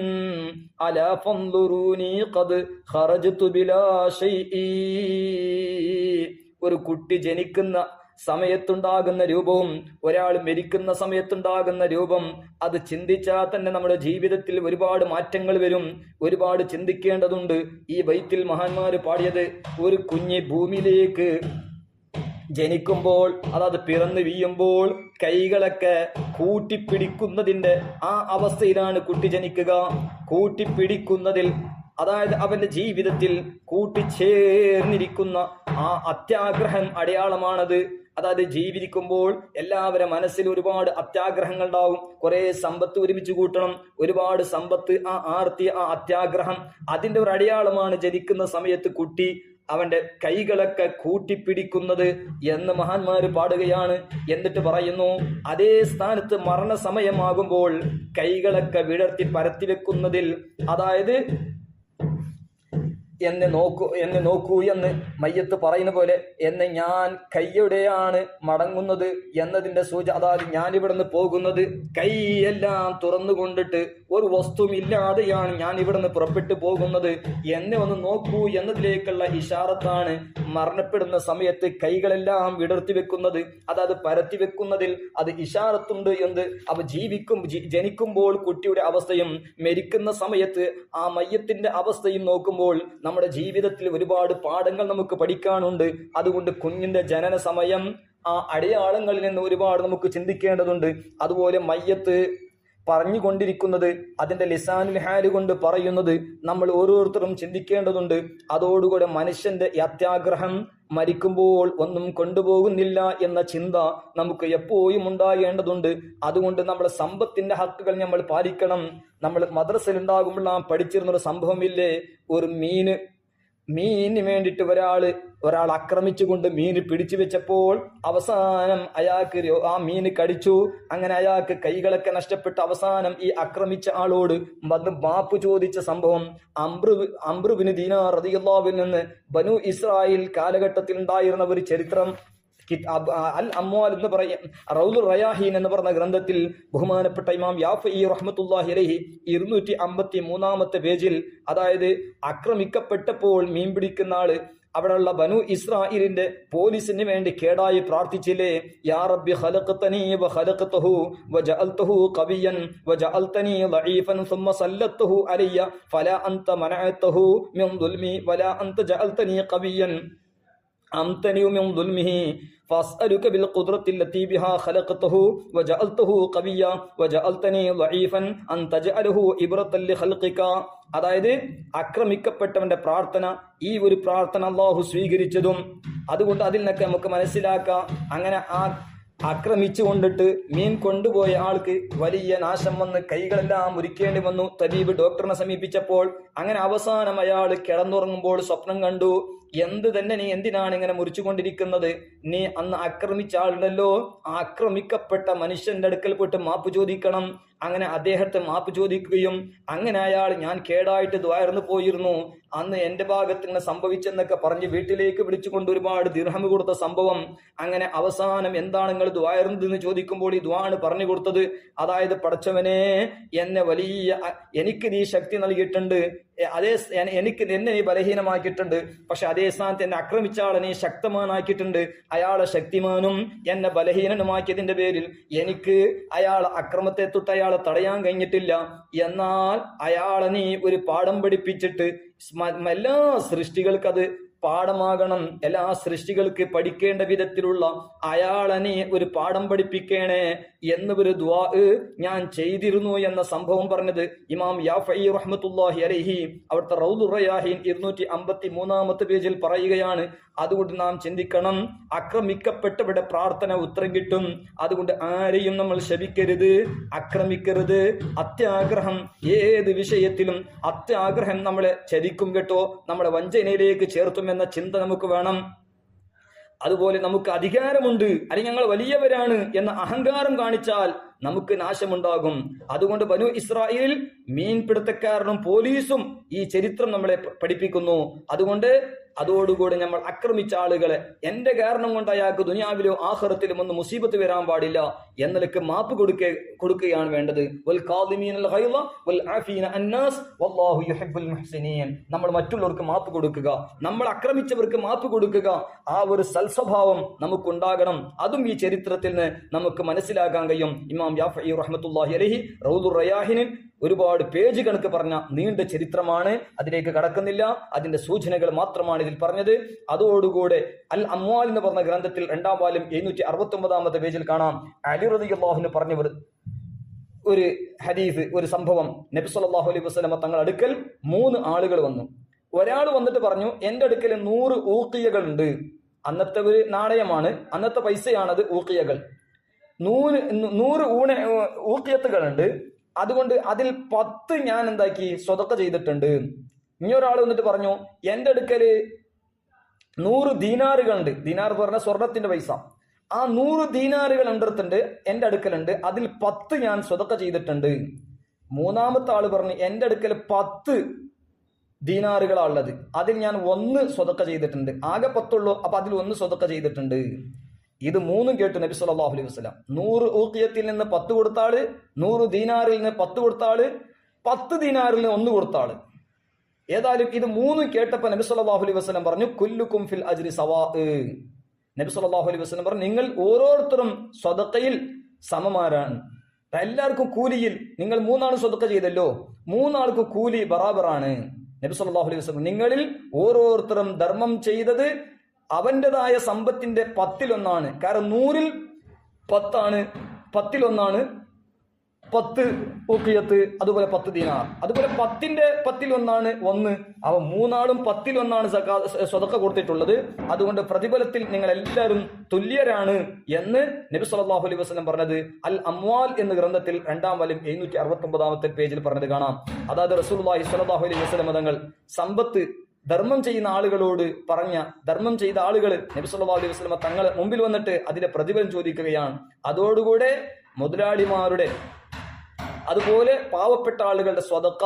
അലാ ഫൻദുറൂനി ഖദ് ഖറജ്തു ബിലാ ശൈഇ. ഒരു കുട്ടി ജനിക്കുന്ന സമയത്തുണ്ടാകുന്ന രൂപവും ഒരാൾ മരിക്കുന്ന സമയത്തുണ്ടാകുന്ന രൂപം, അത് ചിന്തിച്ചാൽ തന്നെ നമ്മുടെ ജീവിതത്തിൽ ഒരുപാട് മാറ്റങ്ങൾ വരും. ഒരുപാട് ചിന്തിക്കേണ്ടതുണ്ട്. ഈ ബൈത്തിൽ മഹാന്മാര് പാടിയത്, ഒരു കുഞ്ഞ് ഭൂമിയിലേക്ക് ജനിക്കുമ്പോൾ, അതായത് പിറന്നു വീഴുമ്പോൾ കൈകളൊക്കെ കൂട്ടിപ്പിടിക്കുന്നതിന്റെ ആ അവസ്ഥയിലാണ് കുട്ടി ജനിക്കുക. കൂട്ടിപ്പിടിക്കുന്നതിൽ, അതായത് അവന്റെ ജീവിതത്തിൽ കൂട്ടിച്ചേർന്നിരിക്കുന്ന ആ അത്യാഗ്രഹം അടയാളമാണത്. അതായത് ജീവിക്കുമ്പോൾ എല്ലാവരുടെ മനസ്സിൽ ഒരുപാട് അത്യാഗ്രഹങ്ങൾ ഉണ്ടാവും. കുറെ സമ്പത്ത് ഒരുമിച്ച് കൂട്ടണം, ഒരുപാട് സമ്പത്ത്, ആ ആർത്തി, ആ അത്യാഗ്രഹം, അതിന്റെ ഒരു അടയാളമാണ് ജനിക്കുന്ന സമയത്ത് കുട്ടി അവന്റെ കൈകളൊക്കെ കൂട്ടിപ്പിടിക്കുന്നത് എന്ന് മഹാന്മാര് പാടുകയാണ്. എന്നിട്ട് പറയുന്നു, അതേ സ്ഥാനത്ത് മരണസമയമാകുമ്പോൾ കൈകളൊക്കെ വിടർത്തി പരത്തി വെക്കുന്നതിൽ, അതായത് എന്നെ നോക്കൂ എന്ന് മയ്യത്ത് പറയുന്ന പോലെ, എന്നെ ഞാൻ കൈയോടെയാണ് മടങ്ങുന്നത് എന്നതിന്റെ സൂചന. അതായത് ഞാൻ ഇവിടുന്ന് പോകുന്നത് കൈയെല്ലാം തുറന്നുകൊണ്ടിട്ട് ഒരു വസ്തുവില്ലാതെയാണ് ഞാൻ ഇവിടുന്ന് പുറപ്പെട്ടു പോകുന്നത്, എന്നെ ഒന്ന് നോക്കൂ എന്നതിലേക്കുള്ള ഇഷാറത്താണ് മരണപ്പെടുന്ന സമയത്ത് കൈകളെല്ലാം വിടർത്തി വെക്കുന്നത്. അതായത് പരത്തി വെക്കുന്നതിൽ അത് ഇഷാറത്തുണ്ട് എന്ന്. അവ ജനിക്കുമ്പോൾ കുട്ടിയുടെ അവസ്ഥയും മരിക്കുന്ന സമയത്ത് ആ മയ്യത്തിന്റെ അവസ്ഥയും നോക്കുമ്പോൾ നമ്മുടെ ജീവിതത്തിൽ ഒരുപാട് പാഠങ്ങൾ നമുക്ക് പഠിക്കാനുണ്ട്. അതുകൊണ്ട് കുഞ്ഞിന്റെ ജനന സമയം, ആ അടയാളങ്ങളിൽ നിന്ന് ഒരുപാട് നമുക്ക് ചിന്തിക്കേണ്ടതുണ്ട്. അതുപോലെ മയ്യത്ത് പറഞ്ഞുകൊണ്ടിരിക്കുന്നത്, അതിന്റെ ലിസാനുൽ ഹാല് കൊണ്ട് പറയുന്നത് നമ്മൾ ഓരോരുത്തരും ചിന്തിക്കേണ്ടതുണ്ട്. അതോടുകൂടെ മനുഷ്യന്റെ അത്യാഗ്രഹം, മരിക്കുമ്പോൾ ഒന്നും കൊണ്ടുപോകുന്നില്ല എന്ന ചിന്ത നമുക്ക് എപ്പോഴും ഉണ്ടാകേണ്ടതുണ്ട്. അതുകൊണ്ട് നമ്മുടെ സമ്പത്തിന്റെ ഹക്കുകൾ നമ്മൾ പാലിക്കണം. നമ്മൾ മദ്രസയിൽ ഉണ്ടാകുമ്പോൾ നാം പഠിച്ചിരുന്നൊരു സംഭവമില്ലേ, ഒരു മീന് വേണ്ടിയിട്ട് ഒരാൾ ആക്രമിച്ചുകൊണ്ട് മീന് പിടിച്ചു വെച്ചപ്പോൾ അവസാനം അയാൾക്ക് ആ മീന് കടിച്ചു. അങ്ങനെ അയാൾക്ക് കൈകളൊക്കെ നഷ്ടപ്പെട്ട് അവസാനം ഈ ആക്രമിച്ച ആളോട് മാപ്പ് ചോദിച്ച സംഭവം അംബ്രു ബിൻ ദീനാർ റളിയല്ലാഹു അൻഹു നിന്ന് ബനു ഇസ്രായേൽ കാലഘട്ടത്തിൽ ഉണ്ടായിരുന്ന ഒരു ചരിത്രം അൽ അമ്വാൽ എന്ന് പറയും, റൗലുർ റയാഹീൻ എന്ന് പറഞ്ഞ ഗ്രന്ഥത്തിൽ ബഹുമാനപ്പെട്ട ഇമാം യാഫഈ റഹ്മത്തുള്ളാഹി അലൈഹി 253 പേജിൽ, അതായത് ആക്രമിക്കപ്പെട്ടപ്പോൾ മീൻ പിടിക്കുന്ന ആള് അവിടെയുള്ള ബനു ഇസ്രായേലിന്റെ പോലീസിന് വേണ്ടി കേടായി പ്രാർത്ഥിച്ചില്ലേ, യാ റബ്ബി ഖലഖതനി വ ഖലഖതഹു വജഅൽതഹു ഖവിയൻ വജഅൽതനി ളഈഫൻ സുമ്മ സല്ലതഹു അലയ്യ ഫലാ അൻത മനഅതഹു മിൻ ദുൽമി വലാ അൻത ജഅൽതനി ഖവിയൻ അംതനിഉ മിൻ ദുൽമിഹി فاسألك بالقدرة التي بها خلقته وجعلته قويا وجعلتني ضعيفا أن تجعله إبرة لخلقك. അതായത് ആക്രമിക്കപ്പെട്ടവന്റെ പ്രാർത്ഥന, ഈ ഒരു പ്രാർത്ഥന അല്ലാഹു സ്വീകരിച്ചതും, അതുകൊണ്ട് അതിൽ നിന്നൊക്കെ നമുക്ക് മനസ്സിലാക്കാം, അങ്ങനെ ആക്രമിച്ചു കൊണ്ടിട്ട് മീൻ കൊണ്ടുപോയ ആൾക്ക് വലിയ നാശം വന്ന് കൈകളെല്ലാം മുറിക്കേണ്ടി വന്നു. തബീബ് ഡോക്ടറിനെ സമീപിച്ചപ്പോൾ അങ്ങനെ അവസാനം അയാൾ കിടന്നുറങ്ങുമ്പോൾ സ്വപ്നം കണ്ടു, എന്ത് തന്നെ നീ എന്തിനാണ് ഇങ്ങനെ മുറിച്ചുകൊണ്ടിരിക്കുന്നത്, നീ അന്ന് ആക്രമിച്ച ആളുണ്ടല്ലോ, ആക്രമിക്കപ്പെട്ട മനുഷ്യന്റെ അടുക്കൽ പോയിട്ട് മാപ്പ് ചോദിക്കണം. അങ്ങനെ അദ്ദേഹത്തെ മാപ്പ് ചോദിക്കുകയും, അങ്ങനെ അയാൾ ഞാൻ കേടായിട്ട് ദ്വാരന്ന് പോയിരുന്നു, അന്ന് എന്റെ ഭാഗത്ത് ഇങ്ങനെ സംഭവിച്ചെന്നൊക്കെ പറഞ്ഞ് വീട്ടിലേക്ക് വിളിച്ചുകൊണ്ട് ഒരുപാട് ദിർഹം കൊടുത്ത സംഭവം. അങ്ങനെ അവസാനം എന്താണ് നിങ്ങൾ ദ്വാരന്ന് ചോദിക്കുമ്പോൾ ഈ ദ്വാണ് പറഞ്ഞു കൊടുത്തത്, അതായത് പടച്ചവനെ, എനിക്ക് നീ ശക്തി നൽകിയിട്ടുണ്ട്, എന്നെ നീ ബലഹീനമാക്കിയിട്ടുണ്ട്, പക്ഷെ അതേ സ്ഥാനത്ത് എന്നെ ആക്രമിച്ച ആളെ നീ ശക്തമാനാക്കിയിട്ടുണ്ട്. അയാളെ ശക്തിമാനും എന്നെ ബലഹീനനുമാക്കിയതിന്റെ പേരിൽ എനിക്ക് അയാളെ അക്രമത്തെ തൊട്ട് അയാളെ തടയാൻ കഴിഞ്ഞിട്ടില്ല. എന്നാൽ അയാളെ നീ ഒരു പാഠം പഠിപ്പിച്ചിട്ട് എല്ലാ സൃഷ്ടികൾക്കത് പാഠമാകണം, എല്ലാ സൃഷ്ടികൾക്ക് പഠിക്കേണ്ട വിധത്തിലുള്ള അയാളെ ഒരു പാഠം പഠിപ്പിക്കണേ എന്ന് ഒരു ദുആ ഞാൻ ചെയ്തിരുന്നു എന്ന സംഭവം പറഞ്ഞത് ഇമാം യാഫഈ റഹ്മത്തുള്ളാഹി അലൈഹി അവിടുത്തെ റൗലുർ റയാഹീൻ 253 പേജിൽ പറയുകയാണ്. അതുകൊണ്ട് നാം ചിന്തിക്കണം, ആക്രമിക്കപ്പെട്ടവരുടെ പ്രാർത്ഥന ഉത്തരം കിട്ടും. അതുകൊണ്ട് ആരെയും നമ്മൾ ശപിക്കരുത്, ആക്രമിക്കരുത്. അത്യാഗ്രഹം ഏത് വിഷയത്തിലും അത്യാഗ്രഹം നമ്മളെ ചതിക്കും കേട്ടോ, നമ്മളെ വഞ്ചനയിലേക്ക് ചേർത്തും എന്ന ചിന്ത നമുക്ക് വേണം. അതുപോലെ നമുക്ക് അധികാരമുണ്ട്, അല്ലെങ്കിൽ ഞങ്ങൾ വലിയവരാണ് എന്ന അഹങ്കാരം കാണിച്ചാൽ നമുക്ക് നാശമുണ്ടാകും. അതുകൊണ്ട് ബനു ഇസ്രായേൽ മീൻപിടുത്തക്കാരനും പോലീസും ഈ ചരിത്രം നമ്മളെ പഠിപ്പിക്കുന്നു. അതുകൊണ്ട് അതോടുകൂടി നമ്മൾ ആക്രമിച്ച ആളുകളെ എന്റെ കാരണം കൊണ്ട് അയാൾക്ക് ദുനിയാവിലോ ആഖിറത്തിലും ഒന്നും മുസീബത്ത് വരാൻ പാടില്ല എന്നതിലേക്ക് മാപ്പ് കൊടുക്കുകയാണ് വേണ്ടത്. നമ്മൾ മറ്റുള്ളവർക്ക് മാപ്പ് കൊടുക്കുക, നമ്മൾ ആക്രമിച്ചവർക്ക് മാപ്പ് കൊടുക്കുക, ആ ഒരു സൽസ്വഭാവം നമുക്കുണ്ടാകണം. അതും ഈ ചരിത്രത്തിൽ നിന്ന് നമുക്ക് മനസ്സിലാക്കാൻ കഴിയും. ഇമാം യാഫഈ റഹ്മത്തുള്ളാഹി അലൈഹി റൗദുർ റയാഹിനിൽ ഒരുപാട് പേജ് കണക്ക് പറഞ്ഞ നീണ്ട ചരിത്രമാണ്. അതിലേക്ക് കടക്കുന്നില്ല, അതിന്റെ സൂചനകൾ മാത്രമാണ് ഇതിൽ പറഞ്ഞത്. അതോടുകൂടെ അൽ അമ്വാൽ എന്ന് പറഞ്ഞ ഗ്രന്ഥത്തിൽ 2-ാം വാല്യം 769-ാമത്തെ പേജിൽ കാണാം, അലി റളിയല്ലാഹു അൻഹു പറഞ്ഞ ഒരു ഹദീസ്, ഒരു സംഭവം. നബി സല്ലല്ലാഹു അലൈഹി വസല്ലം തങ്ങൾ അടുക്കൽ 3 ആളുകൾ വന്നു. ഒരാൾ വന്നിട്ട് പറഞ്ഞു, എന്റെ അടുക്കൽ 100 ഊഖിയകൾ ഉണ്ട്. അന്നത്തെ ഒരു നാണയമാണ്, അന്നത്തെ പൈസയാണത് ഊഖിയകൾ. 100 ഊഖിയത്തുകളുണ്ട്. അതുകൊണ്ട് അതിൽ 10 ഞാൻ എന്താക്കി സ്വതക്ക ചെയ്തിട്ടുണ്ട്. ഇനി ഒരാൾ വന്നിട്ട് പറഞ്ഞു, എന്റെ അടുക്കല് 100 ദീനാറുകളുണ്ട്. ദീനാർ പറഞ്ഞ സ്വർണത്തിന്റെ പൈസ. ആ 100 ദീനാറുകൾ എന്റെ അടുക്കലുണ്ട്, അതിൽ 10 ഞാൻ സ്വതക്ക ചെയ്തിട്ടുണ്ട്. മൂന്നാമത്തെ ആള് പറഞ്ഞു, എന്റെ അടുക്കൽ 10 ദീനാറുകളാണുള്ളത്, അതിൽ ഞാൻ 1 സ്വതക്ക ചെയ്തിട്ടുണ്ട്. ആകെ 10 ഉള്ളൂ, അപ്പൊ അതിൽ 1 സ്വതക്ക ചെയ്തിട്ടുണ്ട്. ഇത് 3 കേട്ടു നബി സല്ലല്ലാഹു അലൈഹി വസല്ലം. 100 ഊഖിയത്തിൽ നിന്ന് 10 കൊടുത്ത ആള്, 100 ദീനാറിൽ നിന്ന് 10 കൊടുത്ത ആള്, 10 ദീനാറിൽ നിന്ന് 1 കൊടുത്ത ആള്. ഏതായാലും ഇത് 3 കേട്ടപ്പോ നബി സല്ലല്ലാഹു അലൈഹി വസല്ലം പറഞ്ഞു, കുല്ലുക്കും ഫിൽ അജ്രി സവാ. നബി സല്ലല്ലാഹു അലൈഹി വസല്ലം പറഞ്ഞു, നിങ്ങൾ ഓരോരുത്തരും സ്വതക്കയിൽ സമമാരാണ്. എല്ലാവർക്കും കൂലിയിൽ നിങ്ങൾ 3 ആൾ സ്വതക്ക ചെയ്തല്ലോ, 3 ആൾക്ക് കൂലി ബറാബറാണ്. നബി സല്ലല്ലാഹു അലൈഹി വസല്ലം, നിങ്ങളിൽ ഓരോരുത്തരും ധർമ്മം ചെയ്തത് അവന്റേതായ സമ്പത്തിന്റെ 10-1. കാരണം 100-ൽ 10 10-1 10 ഊഖിയത്ത്, അതുപോലെ 10 ദീനാർ, അതുപോലെ 10-ന്റെ 10-1 1. അവ 3 ആളും 10-1 സ്വതക്ക കൊടുത്തിട്ടുള്ളത്. അതുകൊണ്ട് പ്രതിഫലത്തിൽ നിങ്ങൾ എല്ലാവരും തുല്യരാണ് എന്ന് നബി സല്ലല്ലാഹു അലൈഹി വസല്ലം പറഞ്ഞത് അൽ അമ്വാൽ എന്ന ഗ്രന്ഥത്തിൽ 2-ാം വാല്യം 769-ാമത്തെ പേജിൽ പറഞ്ഞത് കാണാം. അതായത് റസൂലുള്ളാഹി സ്വല്ലല്ലാഹു അലൈഹി വസല്ലം തങ്ങൾ സമ്പത്ത് ധർമ്മം ചെയ്യുന്ന ആളുകളോട് പറഞ്ഞ, ധർമ്മം ചെയ്ത ആളുകൾ നബി സല്ലല്ലാഹു അലൈഹി വസല്ലം തങ്ങളെ മുമ്പിൽ വന്നിട്ട് അതിന്റെ പ്രതിഫലം ചോദിക്കുകയാണ്. അതോടുകൂടെ മുതലാളിമാരുടെ, അതുപോലെ പാവപ്പെട്ട ആളുകളുടെ സ്വതക്ക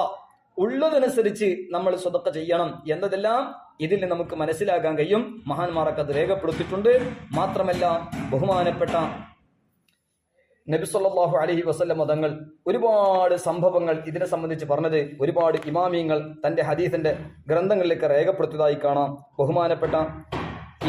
ഉള്ളതനുസരിച്ച് നമ്മൾ സ്വതക്ക ചെയ്യണം എന്നതെല്ലാം ഇതിൽ നിന്ന് നമുക്ക് മനസ്സിലാക്കാൻ കഴിയും. മഹാന്മാരൊക്കെ അത് രേഖപ്പെടുത്തിയിട്ടുണ്ട്. മാത്രമല്ല ബഹുമാനപ്പെട്ട നബി സല്ലല്ലാഹു അലൈഹി വസല്ലം തങ്ങൾ ഒരുപാട് സംഭവങ്ങൾ ഇതിനെ സംബന്ധിച്ച് പറഞ്ഞത് ഒരുപാട് ഇമാമിയങ്ങൾ തന്റെ ഹദീസിന്റെ ഗ്രന്ഥങ്ങളിലേക്ക് രേഖപ്പെടുത്തിയതായി കാണാം. ബഹുമാനപ്പെട്ട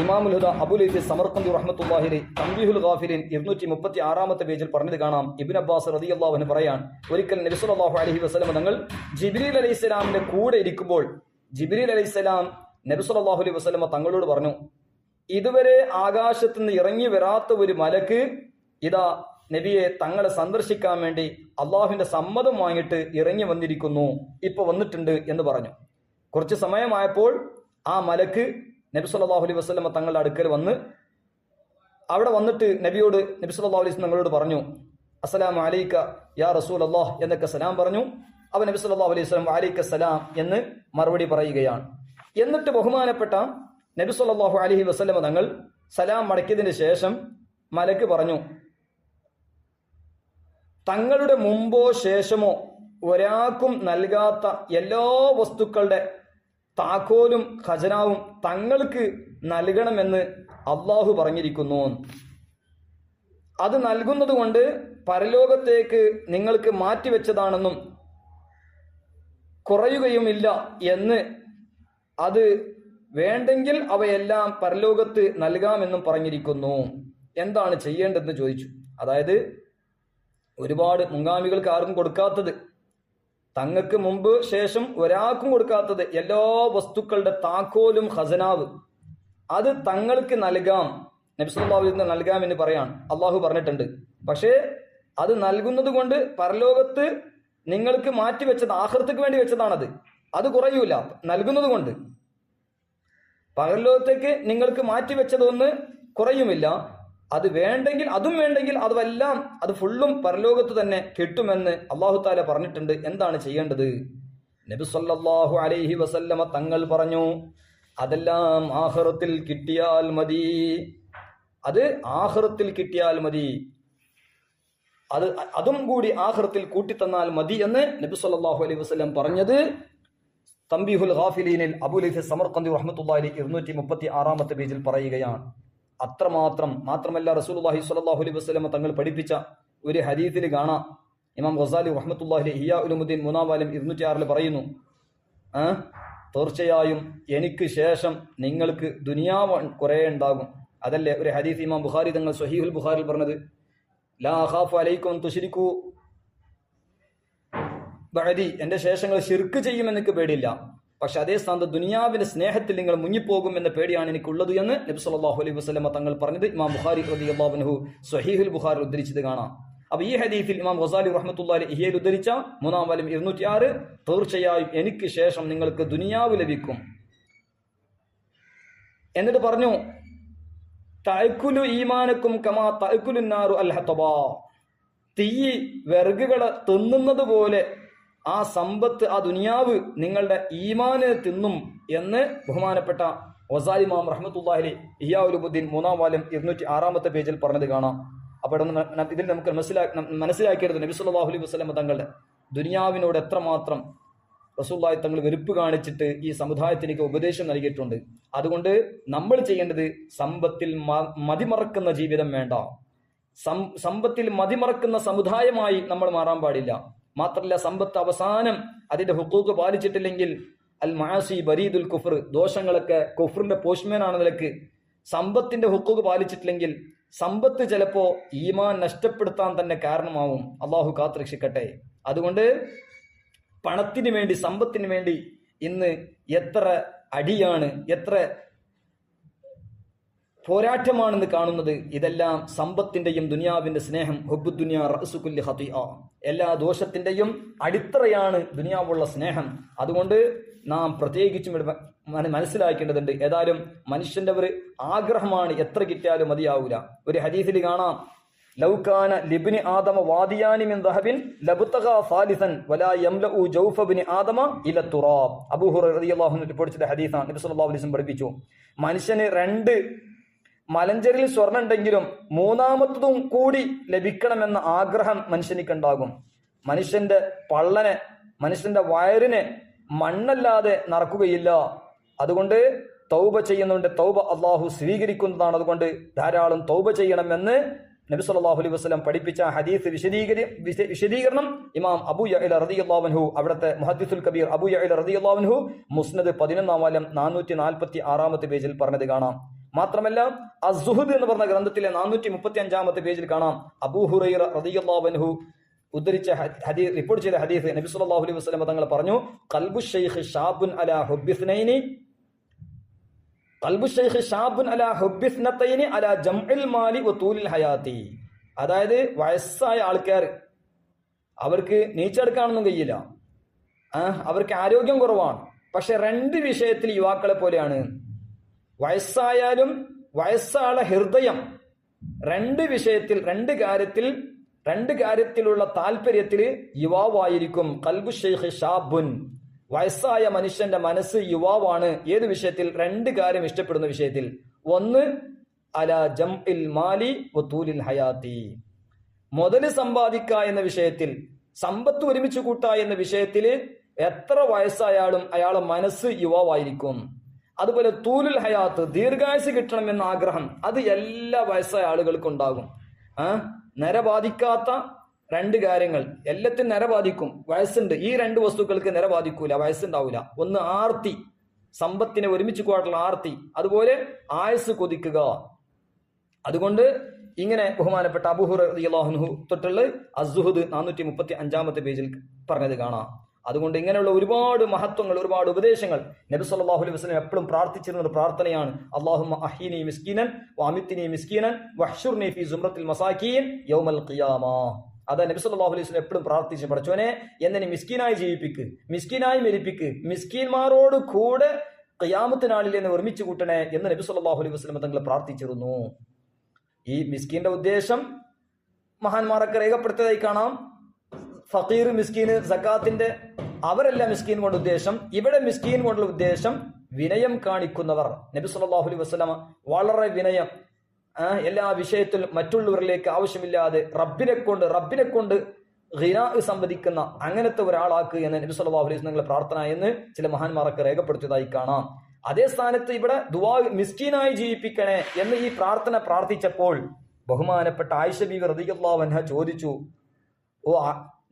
ഇമാമുൽ ഹുദ അബുൽ ഇദ്രീസ് സമർഖന്ദി റഹ്മത്തുള്ളാഹി അലൈഹി തംബീഹുൽ ഗാഫിലിൻ 236-ാമത്തെ പേജിൽ പറഞ്ഞത് കാണാം. ഇബ്നു അബ്ബാസ് റളിയല്ലാഹു അൻഹു പറയാൻ, ഒരിക്കൽ നബി സല്ലല്ലാഹു അലൈഹി വസല്ലം തങ്ങൾ ജിബ്രീൽ അലൈഹിസ്സലാമിന്റെ കൂടെ ഇരിക്കുമ്പോൾ ജിബ്രീൽ അലൈഹിസ്സലാം നബി സല്ലല്ലാഹു അലൈഹി വസല്ലം തങ്ങളോട് പറഞ്ഞു, ഇതുവരെ ആകാശത്ത് നിന്ന് ഇറങ്ങി വരാത്ത ഒരു മലക്ക് ഇതാ നബിയെ തങ്ങളെ സന്ദർശിക്കാൻ വേണ്ടി അള്ളാഹുവിന്റെ സമ്മതം വാങ്ങിയിട്ട് ഇറങ്ങി വന്നിരിക്കുന്നു, ഇപ്പൊ വന്നിട്ടുണ്ട് എന്ന് പറഞ്ഞു. കുറച്ച് സമയമായപ്പോൾ ആ മലക്ക് നബി സല്ലല്ലാഹു അലൈഹി വസല്ലം തങ്ങളുടെ അടുക്കൽ വന്ന് അവിടെ വന്നിട്ട് നബിയോട് നബി സല്ലല്ലാഹു അലൈഹി വസല്ലം തങ്ങളോട് പറഞ്ഞു, അസ്സലാമു അലൈക യാ റസൂലല്ലാഹ് എന്നൊക്കെ സലാം പറഞ്ഞു. അവൻ നബി സല്ലല്ലാഹു അലൈഹി വസല്ലം വഅലൈക സലാം എന്ന് മറുപടി പറയുകയാണ്. എന്നിട്ട് ബഹുമാനപ്പെട്ട നബി സല്ലല്ലാഹു അലൈഹി വസല്ലം തങ്ങൾ സലാം മടക്കിയതിന് ശേഷം മലക്ക് പറഞ്ഞു, തങ്ങളുടെ മുമ്പോ ശേഷമോ ഒരാൾക്കും നൽകാത്ത എല്ലാ വസ്തുക്കളുടെ താക്കോലും ഖജനാവും തങ്ങൾക്ക് നൽകണമെന്ന് അള്ളാഹു പറഞ്ഞിരിക്കുന്നു. അത് നൽകുന്നത് കൊണ്ട് പരലോകത്തേക്ക് നിങ്ങൾക്ക് മാറ്റിവെച്ചതാണെന്നും കുറയുകയുമില്ല എന്ന്, അത് വേണ്ടെങ്കിൽ അവയെല്ലാം പരലോകത്ത് നൽകാമെന്നും പറഞ്ഞിരിക്കുന്നു. എന്താണ് ചെയ്യേണ്ടതെന്ന് ചോദിച്ചു. അതായത് ഒരുപാട് മുൻഗാമികൾക്ക് ആർക്കും കൊടുക്കാത്തത്, തങ്ങൾക്ക് മുമ്പ് ശേഷം ഒരാൾക്കും കൊടുക്കാത്തത് എല്ലാ വസ്തുക്കളുടെ താക്കോലും ഖസനാവ് അത് തങ്ങൾക്ക് നൽകാം, നബി സല്ലല്ലാഹു അലൈഹി വസല്ലം നൽകാമെന്ന് പറയാൻ അള്ളാഹു പറഞ്ഞിട്ടുണ്ട്. പക്ഷേ അത് നൽകുന്നത് കൊണ്ട് പരലോകത്ത് നിങ്ങൾക്ക് മാറ്റിവെച്ചത് ആഖിറത്തേക്ക് വേണ്ടി വെച്ചതാണത്, അത് കുറയൂല. നൽകുന്നത് കൊണ്ട് പരലോകത്തേക്ക് നിങ്ങൾക്ക് മാറ്റിവെച്ചതൊന്ന് കുറയുമില്ല. അത് വേണ്ടെങ്കിൽ അതും വേണ്ടെങ്കിൽ അതുമെല്ലാം അത് ഫുള്ളും പരലോകത്ത് തന്നെ കിട്ടുമെന്ന് അല്ലാഹു തആല പറഞ്ഞിട്ടുണ്ട്. എന്താണ് ചെയ്യേണ്ടത്? നബി സല്ലല്ലാഹു അലൈഹി വസല്ലമ തങ്ങൾ പറഞ്ഞു, അതെല്ലാം ആഖിറത്തിൽ കിട്ടിയാൽ മതി, അത് ആഖിറത്തിൽ കിട്ടിയാൽ മതി, അതും കൂടി ആഖിറത്തിൽ കൂട്ടിത്തന്നാൽ മതി എന്ന് നബി സല്ലല്ലാഹു അലൈഹി വസല്ലം പറഞ്ഞത് തംബീഹുൽ ഗാഫിലീനിൽ അബൂ ലൈസ് സമർഖന്ദി റഹ്മത്തുള്ളാഹി 236 പേജിൽ പറയുകയാണ്. മാത്രമല്ല റസൂലുള്ളാഹി സ്വല്ലല്ലാഹു അലൈഹി വസല്ലം തങ്ങൾ പഠിപ്പിച്ച ഒരു ഹദീസിൽ കാണാം. ഇമാം ഗസാലി റഹ്മത്തുള്ളാഹി ഇഹ്യാ ഉലൂമുദ്ദീൻ 3-ാം വാല്യം 206 പറയുന്നു, തീർച്ചയായും എനിക്ക് ശേഷം നിങ്ങൾക്ക് ദുനിയാവ് കുറെ ഉണ്ടാകും. അതല്ലേ ഒരു ഹദീസ് ഇമാം ബുഖാരി തങ്ങൾ സ്വഹീഹുൽ ബുഖാരിൽ പറഞ്ഞത്, ലാ അഖാഫു അലൈക്കും തുശ്രികൂ ബഅദി, എന്റെ ശേഷങ്ങൾ ശിർക്ക് ചെയ്യുമെന്ന് എനിക്ക് പേടിയില്ല, പക്ഷെ അതേ സ്ഥാനത്ത് ദുനിയാവിന്റെ സ്നേഹത്തിൽ നിങ്ങൾ മുങ്ങിപ്പോകും എന്ന പേടിയാണ് എനിക്കുള്ളത് എന്ന് നബി സല്ലല്ലാഹു അലൈഹി വസല്ലം തങ്ങൾ പറഞ്ഞത് ഇമാം ബുഖാരി റളിയല്ലാഹു അൻഹു സ്വഹീഹുൽ ബുഖാരി ഉദ്ധരിച്ചത് കാണാം. അപ്പൊ ഈ ഹദീസിൽ ഇമാം ഗസാലി റഹ്മത്തുള്ളാഹി ഇഹ്യയിൽ ഉദ്ധരിച്ച 3-ാം വാല്യം 206, തീർച്ചയായും എനിക്ക് ശേഷം നിങ്ങൾക്ക് ദുനിയാവ് ലഭിക്കും. എന്നിട്ട് പറഞ്ഞു, തഅക്കുലു ഈമാനക്കും കമാ തഅക്കുലുൻ നാറു അൽ ഹതബാ, തീ വിറകുകളെ തിന്നുന്നത് പോലെ ആ സമ്പത്ത്, ആ ദുനിയാവ് നിങ്ങളുടെ ഈമാനിനെ തിന്നും എന്ന് ബഹുമാനപ്പെട്ട ഗസാലി ഇമാം റഹ്മത്തുള്ളാഹി ഇഹ്യാ ഉലൂമുദ്ദീൻ 3-ാം വാല്യം 206 പേജിൽ പറഞ്ഞത് കാണാം. അപ്പോൾ ഇതിൽ നമുക്ക് മനസ്സിലാക്കിയത് നബി സല്ലല്ലാഹു അലൈഹി വസല്ലം തങ്ങളുടെ ദുനിയാവിനോട് എത്രമാത്രം റസൂലുള്ളാഹി തങ്ങൾ വെറുപ്പ് കാണിച്ചിട്ട് ഈ സമുദായത്തിലേക്ക് ഉപദേശം നൽകിയിട്ടുണ്ട്. അതുകൊണ്ട് നമ്മൾ ചെയ്യേണ്ടത് സമ്പത്തിൽ മതിമറക്കുന്ന ജീവിതം വേണ്ട, സമ്പത്തിൽ മതിമറക്കുന്ന സമുദായമായി നമ്മൾ മാറാൻ പാടില്ല. മാത്രമല്ല, സമ്പത്ത് അവസാനം അതിന്റെ ഹുഖൂഖ് പാലിച്ചിട്ടില്ലെങ്കിൽ അൽ മആസി ബരീദുൽ കുഫർ, ദോഷങ്ങളൊക്കെ കുഫറിന്റെ പോസ്റ്റ്മാൻ നിലക്ക് സമ്പത്തിന്റെ ഹുഖൂഖ് പാലിച്ചിട്ടില്ലെങ്കിൽ സമ്പത്ത് ചിലപ്പോ ഈമാൻ നഷ്ടപ്പെടുത്താൻ തന്നെ കാരണമാവും. അള്ളാഹു കാത്തുരക്ഷിക്കട്ടെ. അതുകൊണ്ട് പണത്തിന് വേണ്ടി, സമ്പത്തിന് വേണ്ടി ഇന്ന് എത്ര അടിയാണ്, എത്ര പോരാട്ടമാണെന്ന് കാണുന്നത്. ഇതെല്ലാം സമ്പത്തിന്റെയും ദുനിയാവിന്റെ സ്നേഹം. ഹുബ്ബുദ് ദുനിയ റഅ്സു കുല്ലി ഖതീഅ, എല്ലാ ദോഷത്തിന്റെയും അടിത്തറയാണ് ദുനിയാവുള്ള സ്നേഹം. അതുകൊണ്ട് നാം പ്രത്യേകിച്ചും മനസ്സിലാക്കേണ്ടതുണ്ട്. ഏതായാലും മനുഷ്യന്റെ ഒരു ആഗ്രഹമാണ്, എത്ര കിട്ടിയാലും മതിയാവൂല. ഒരു ഹദീസിൽ കാണാം, ലൗകാന ലിബ്നി ആദമ വാദിയാനി മിൻ ദഹബിൻ ലബ്തഗാ സാലിസൻ വലാ യംലഉ ജൗഫ ഇബ്നി ആദമ ഇല തുറാബ്. അബൂ ഹുറൈറ റളിയല്ലാഹു അൻഹു റിപ്പോർട്ട് ഹദീസാണ്. നബി സല്ലല്ലാഹു അലൈഹി വസല്ലം പഠിപ്പിച്ചു, മനുഷ്യന് 2 മലഞ്ചരിൽ സ്വർണ്ണം ഉണ്ടെങ്കിലും 3-ാമത്തതും കൂടി ലഭിക്കണമെന്ന ആഗ്രഹം മനുഷ്യനിക്കുണ്ടാകും. മനുഷ്യന്റെ പള്ളനെ, മനുഷ്യന്റെ വയറിനെ മണ്ണല്ലാതെ നടക്കുകയില്ല. അതുകൊണ്ട് തൗബ ചെയ്യുന്നുണ്ട്, തൗബ അള്ളാഹു സ്വീകരിക്കുന്നതാണ്. അതുകൊണ്ട് ധാരാളം തൗബ ചെയ്യണമെന്ന് നബി സല്ലല്ലാഹു അലൈഹി വസല്ലം പഠിപ്പിച്ച ഹദീസ് വിശദീകരണം ഇമാം അബൂ യഅല റളിയല്ലാഹു അൻഹു, അവിടുത്തെ മുഹദ്ദിസുൽ കബീർ അബൂ യഅല റളിയല്ലാഹു അൻഹു മുസ്നദ് 11-ാം വാല്യം 446 പേജിൽ പറഞ്ഞത് കാണാം. മാത്രമല്ല, അസ്സുഹദ് എന്ന് പറഞ്ഞ ഗ്രന്ഥത്തിലെ 435 പേജിൽ കാണാം, അബൂ ഹുറൈറ റളിയല്ലാഹു അൻഹു ഉദ്ധരിച്ച ഹദീസ്, റിപ്പോർട്ട് ചെയ്ത ഹദീസ്, നബി സല്ലല്ലാഹു അലൈഹി വസല്ലം തങ്ങൾ പറഞ്ഞു, ഖൽബു ശൈഖ് ഷാബുൻ അലാ ഹുബ്ബിസ്നൈനി, ഖൽബു ശൈഖ് ഷാബുൻ അലാ ഹുബ്ബിസ്നതൈനി അലാ ജംഇൽ മാലി വതൂലിൽ ഹയാത്തി. അതായത് വയസ്സായ ആൾക്കാർ, അവർക്ക് നീച്ചെടുക്കാനൊന്നും കഴിയില്ല, അവർക്ക് ആരോഗ്യം കുറവാണ്. പക്ഷെ 2 വിഷയത്തിൽ യുവാക്കളെ പോലെയാണ്. വയസ്സായാലും വയസ്സാള ഹൃദയം 2 വിഷയത്തിൽ, 2 കാര്യത്തിലുള്ള താല്പര്യത്തിൽ യുവാവായിരിക്കും. ഖൽബു ശൈഖ് ഷാബുൻ, വയസ്സായ മനുഷ്യന്റെ മനസ്സ് യുവാവാണ്. ഏത് വിഷയത്തിൽ? 2 കാര്യം ഇഷ്ടപ്പെടുന്ന വിഷയത്തിൽ. ഒന്ന്, അലാ ജംഇൽ മാലി വതൂലിൽ ഹയാത്തി, മുതല് സമ്പാദിക്കുക എന്ന വിഷയത്തിൽ, സമ്പത്ത് ഒരുമിച്ച് കൂട്ടുക എന്ന വിഷയത്തിൽ എത്ര വയസ്സായാലും അയാളെ മനസ്സ് യുവാവായിരിക്കും. അതുപോലെ തൂലുൽ ഹയാത്ത്, ദീർഘായുസ് കിട്ടണം എന്ന ആഗ്രഹം, അത് എല്ലാ വയസ്സായ ആളുകൾക്കും ഉണ്ടാകും. നര ബാധിക്കാത്ത 2 കാര്യങ്ങൾ, എല്ലാത്തിനും നര ബാധിക്കും. വയസ്സുണ്ട്, ഈ 2 വസ്തുക്കൾക്ക് നര ബാധിക്കൂല, വയസ്സുണ്ടാവില്ല. ഒന്ന് ആർത്തി, സമ്പത്തിനെ ഒരുമിച്ച് കൂടാനുള്ള ആർത്തി. അതുപോലെ ആയുസ് കൊതിക്കുക. അതുകൊണ്ട് ഇങ്ങനെ ബഹുമാനപ്പെട്ട അബൂ ഹുറൈറ റളിയല്ലാഹു അൻഹു തൊട്ടുള്ള അസ്സുഹദ് 435 പേജിൽ പറഞ്ഞത് കാണാം. അതുകൊണ്ട് ഇങ്ങനെയുള്ള ഒരുപാട് മഹത്വങ്ങൾ, ഒരുപാട് ഉപദേശങ്ങൾ നബി സല്ലല്ലാഹു അലൈഹി വസല്ലം എപ്പോഴും പ്രാർത്ഥിച്ചിരുന്ന ഒരു പ്രാർത്ഥനയാണ്, അല്ലാഹുമ്മ അഹ്യിനി മിസ്കീനൻ വഅമിത്നി മിസ്കീനൻ വഹ്ശുർനി ഫീ സുംറത്തിൽ മസാകീൻ യൗമൽ ഖിയാമ. അതാ നബി സല്ലല്ലാഹു അലൈഹി വസല്ലം എപ്പോഴും പ്രാർത്ഥിച്ചു, പഠിച്ചോനെ എന്നെ മിസ്കീനായി ജീവിപ്പിക്ക്, മിസ്കീനായി മരിപ്പിക്ക്, മിസ്കീന്മാരോട് കൂടെ ഖിയാമത്ത് നാളിൽ എന്നെ ഒരുമിച്ച് കൂട്ടണേ എന്ന് നബി സല്ലല്ലാഹു അലൈഹി വസല്ലം തങ്ങൾ പ്രാർത്ഥിച്ചിരുന്നു. ഈ മിസ്കീന്റെ ഉദ്ദേശം മഹാന്മാരൊക്കെ രേഖപ്പെടുത്തിയതായി കാണാം. ഫക്കീർ, മിസ്കീന്, സക്കാത്തിന്റെ അവരല്ല മിസ്കീൻ കൊണ്ട് ഉദ്ദേശം. ഇവിടെ മിസ്കീൻ കൊണ്ടുള്ള ഉദ്ദേശം വിനയം കാണിക്കുന്നവർ. നബി സല്ലല്ലാഹു അലൈഹി വസല്ലം വളരെ വിനയം, എല്ലാ വിഷയത്തിലും മറ്റുള്ളവരിലേക്ക് ആവശ്യമില്ലാതെ റബ്ബിനെ കൊണ്ട് ഖിനാ സംവദിക്കുന്ന അങ്ങനത്തെ ഒരാളാക്ക് എന്ന് നബി സല്ലല്ലാഹു അലൈഹി വസല്ലം പ്രാർത്ഥന എന്ന് ചില മഹാന്മാരൊക്കെ രേഖപ്പെടുത്തിയതായി കാണാം. അതേ സ്ഥാനത്ത് ഇവിടെ ദുആ മിസ്കീനായി ജീവിപ്പിക്കണേ എന്ന് ഈ പ്രാർത്ഥന പ്രാർത്ഥിച്ചപ്പോൾ ബഹുമാനപ്പെട്ട ആയിഷ ബീവി റളിയല്ലാഹു അൻഹ ചോദിച്ചു, ഓ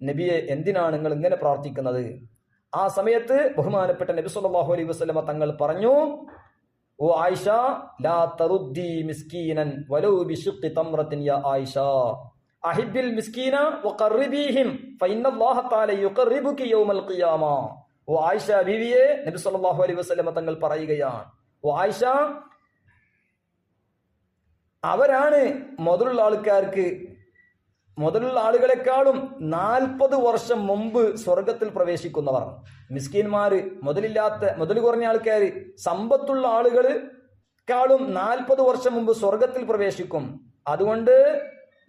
നബിയെ, എന്തിനാണ് നിങ്ങൾ ഇങ്ങനെ പ്രാർത്ഥിക്കുന്നത്? ആ സമയത്ത് ബഹുമാനപ്പെട്ട നബി സല്ലല്ലാഹു അലൈഹി വസല്ലം തങ്ങൾ പറഞ്ഞു, ഓ ആയിഷ, ലാ തറുദ്ദി മിസ്കീനൻ വലൗ ബിശിഖ്ഖി തംറത്തിൻ യാ ആയിഷ അഹിബ്ബിൽ മിസ്കീന വഖർരിബീഹിം ഫഇന്നല്ലാഹ തആല യുഖർരിബുകി യൗമൽ ഖിയാമ. ഓ ആയിഷ ബീവിയെ നബി സല്ലല്ലാഹു അലൈഹി വസല്ലം തങ്ങൾ പറയുകയാണ്, ഓ ആയിഷ, അവരാണ് മുതലുള്ള ആളുകളെക്കാളും 40 വർഷം മുമ്പ് സ്വർഗത്തിൽ പ്രവേശിക്കുന്നവർ. മിസ്കീന്മാര്, മുതൽ കുറഞ്ഞ ആൾക്കാർ, സമ്പത്തുള്ള ആളുകളെക്കാളും 40 വർഷം മുമ്പ് സ്വർഗത്തിൽ പ്രവേശിക്കും. അതുകൊണ്ട്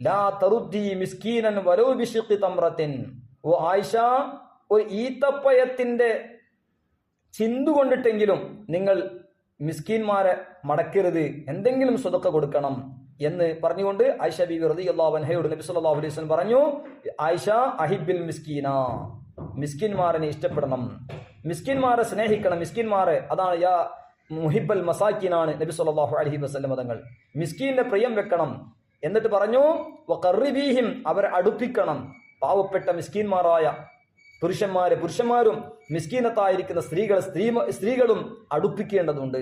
ലാ തറുദ്ദി മിസ്കീനൻ വലൗ ബിശിഖ്ഖി തംറത്തിൻ. ഓ ആയിഷ, ഒരു ഈത്തപ്പഴത്തിന്റെ ചിന്തു കൊണ്ടിട്ടെങ്കിലും നിങ്ങൾ മിസ്കീന്മാരെ മടക്കരുത്, എന്തെങ്കിലും സ്വതക്ക കൊടുക്കണം എന്ന് പറഞ്ഞുകൊണ്ട് ആയിഷ ബീവി റളിയല്ലാഹു അൻഹയോട് നബി സല്ലല്ലാഹു അലൈഹി വസല്ലം പറഞ്ഞു, ആയിഷ അഹിബ്ബിൽ മിസ്കീന, മിസ്കിന്മാരെ ഇഷ്ടപ്പെടണം, മിസ്കിന്മാരെ സ്നേഹിക്കണം. മിസ്കിന്മാരെ, അതാണ് യാ മുഹിബ്ബൽ മസാക്കിനാണ് നബി സല്ലല്ലാഹു അലൈഹി വസല്ലം തങ്ങൾ. മിസ്കീന്റെ പ്രിയം വെക്കണം. എന്നിട്ട് പറഞ്ഞു, വഖർരിബീഹിം, അവരെ അടുപ്പിക്കണം. പാവപ്പെട്ട മിസ്കീന്മാരായ പുരുഷന്മാരും മിസ്കീനത്തായിരിക്കുന്ന സ്ത്രീകളും അടുപ്പിക്കേണ്ടതുണ്ട്.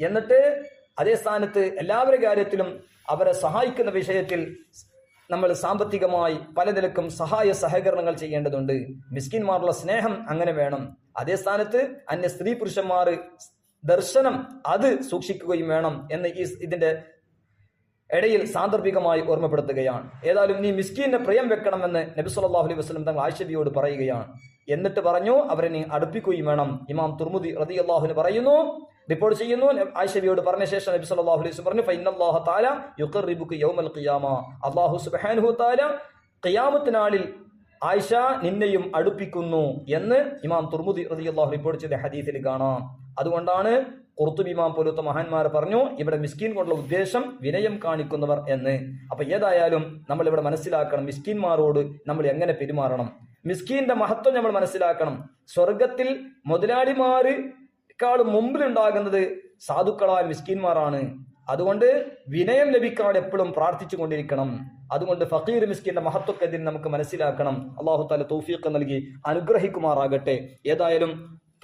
എന്നിട്ട് അതേ സ്ഥാനത്ത് എല്ലാവരുടെ കാര്യത്തിലും അവരെ സഹായിക്കുന്ന വിഷയത്തിൽ നമ്മൾ സാമ്പത്തികമായി പല നിലക്കും സഹായ സഹകരണങ്ങൾ ചെയ്യേണ്ടതുണ്ട്. മിസ്കിന്മാരുള്ള സ്നേഹം അങ്ങനെ വേണം. അതേ സ്ഥാനത്ത് അന്യ സ്ത്രീ പുരുഷന്മാർ ദർശനം അത് സൂക്ഷിക്കുകയും വേണം എന്ന് ഇതിന്റെ ഇടയിൽ സാന്ദർഭികമായി ഓർമ്മപ്പെടുത്തുകയാണ്. ഏതായാലും നീ മിസ്കീന്റെ പ്രിയം വെക്കണമെന്ന് നബി സല്ലല്ലാഹു അലൈഹി വസല്ലം തങ്ങൾ ആയിഷ ബിയോട് പറയുകയാണ്. എന്നിട്ട് പറഞ്ഞു, അവരെ നീ അടുപ്പിക്കുകയും വേണം. ഇമാം തുർമുദി റളിയല്ലാഹു അൻഹു പറയുന്നു, റിപ്പോർട്ട് ചെയ്യുന്നു, ആയിഷ ബിയോട് പറഞ്ഞ ശേഷം നബി സല്ലല്ലാഹു അലൈഹി വസല്ലം പറഞ്ഞു, ഫഇന്നല്ലാഹ തആല യുഖർരിബുക യൗമൽ ഖിയാമ, അല്ലാഹു സുബ്ഹാനഹു തആല ഖിയാമത്ത് നാളിൽ ആയിഷ നിന്നെയും അടുപ്പിക്കുന്നു എന്ന് ഇമാം തുർമുദി റളിയല്ലാഹു റിപ്പോർട്ട് ചെയ്ത ഹദീസിൽ കാണാം. അതുകൊണ്ടാണ് ഖുർത്തുബി ഇമാം പോലത്തെ മഹാന്മാർ പറഞ്ഞു, ഇവിടെ മിസ്കീൻ കൊണ്ടുള്ള ഉദ്ദേശം വിനയം കാണിക്കുന്നവർ എന്ന്. അപ്പൊ ഏതായാലും നമ്മൾ ഇവിടെ മനസ്സിലാക്കണം, മിസ്കീന്മാരോട് നമ്മൾ എങ്ങനെ പെരുമാറണം, മിസ്കീന്റെ മഹത്വം നമ്മൾ മനസ്സിലാക്കണം. സ്വർഗത്തിൽ മുതലാളിമാരെക്കാളും മുമ്പിലുണ്ടാകുന്നത് സാധുക്കളായ മിസ്കീന്മാരാണ്. അതുകൊണ്ട് വിനയം ലഭിക്കാൻ എപ്പോഴും പ്രാർത്ഥിച്ചു കൊണ്ടിരിക്കണം. അതുകൊണ്ട് ഫഖീർ മിസ്കീന്റെ മഹത്വക്കെതിരെ നമുക്ക് മനസ്സിലാക്കണം. അല്ലാഹു തആല തൗഫീഖ് നൽകി അനുഗ്രഹിക്കുമാറാകട്ടെ. ഏതായാലും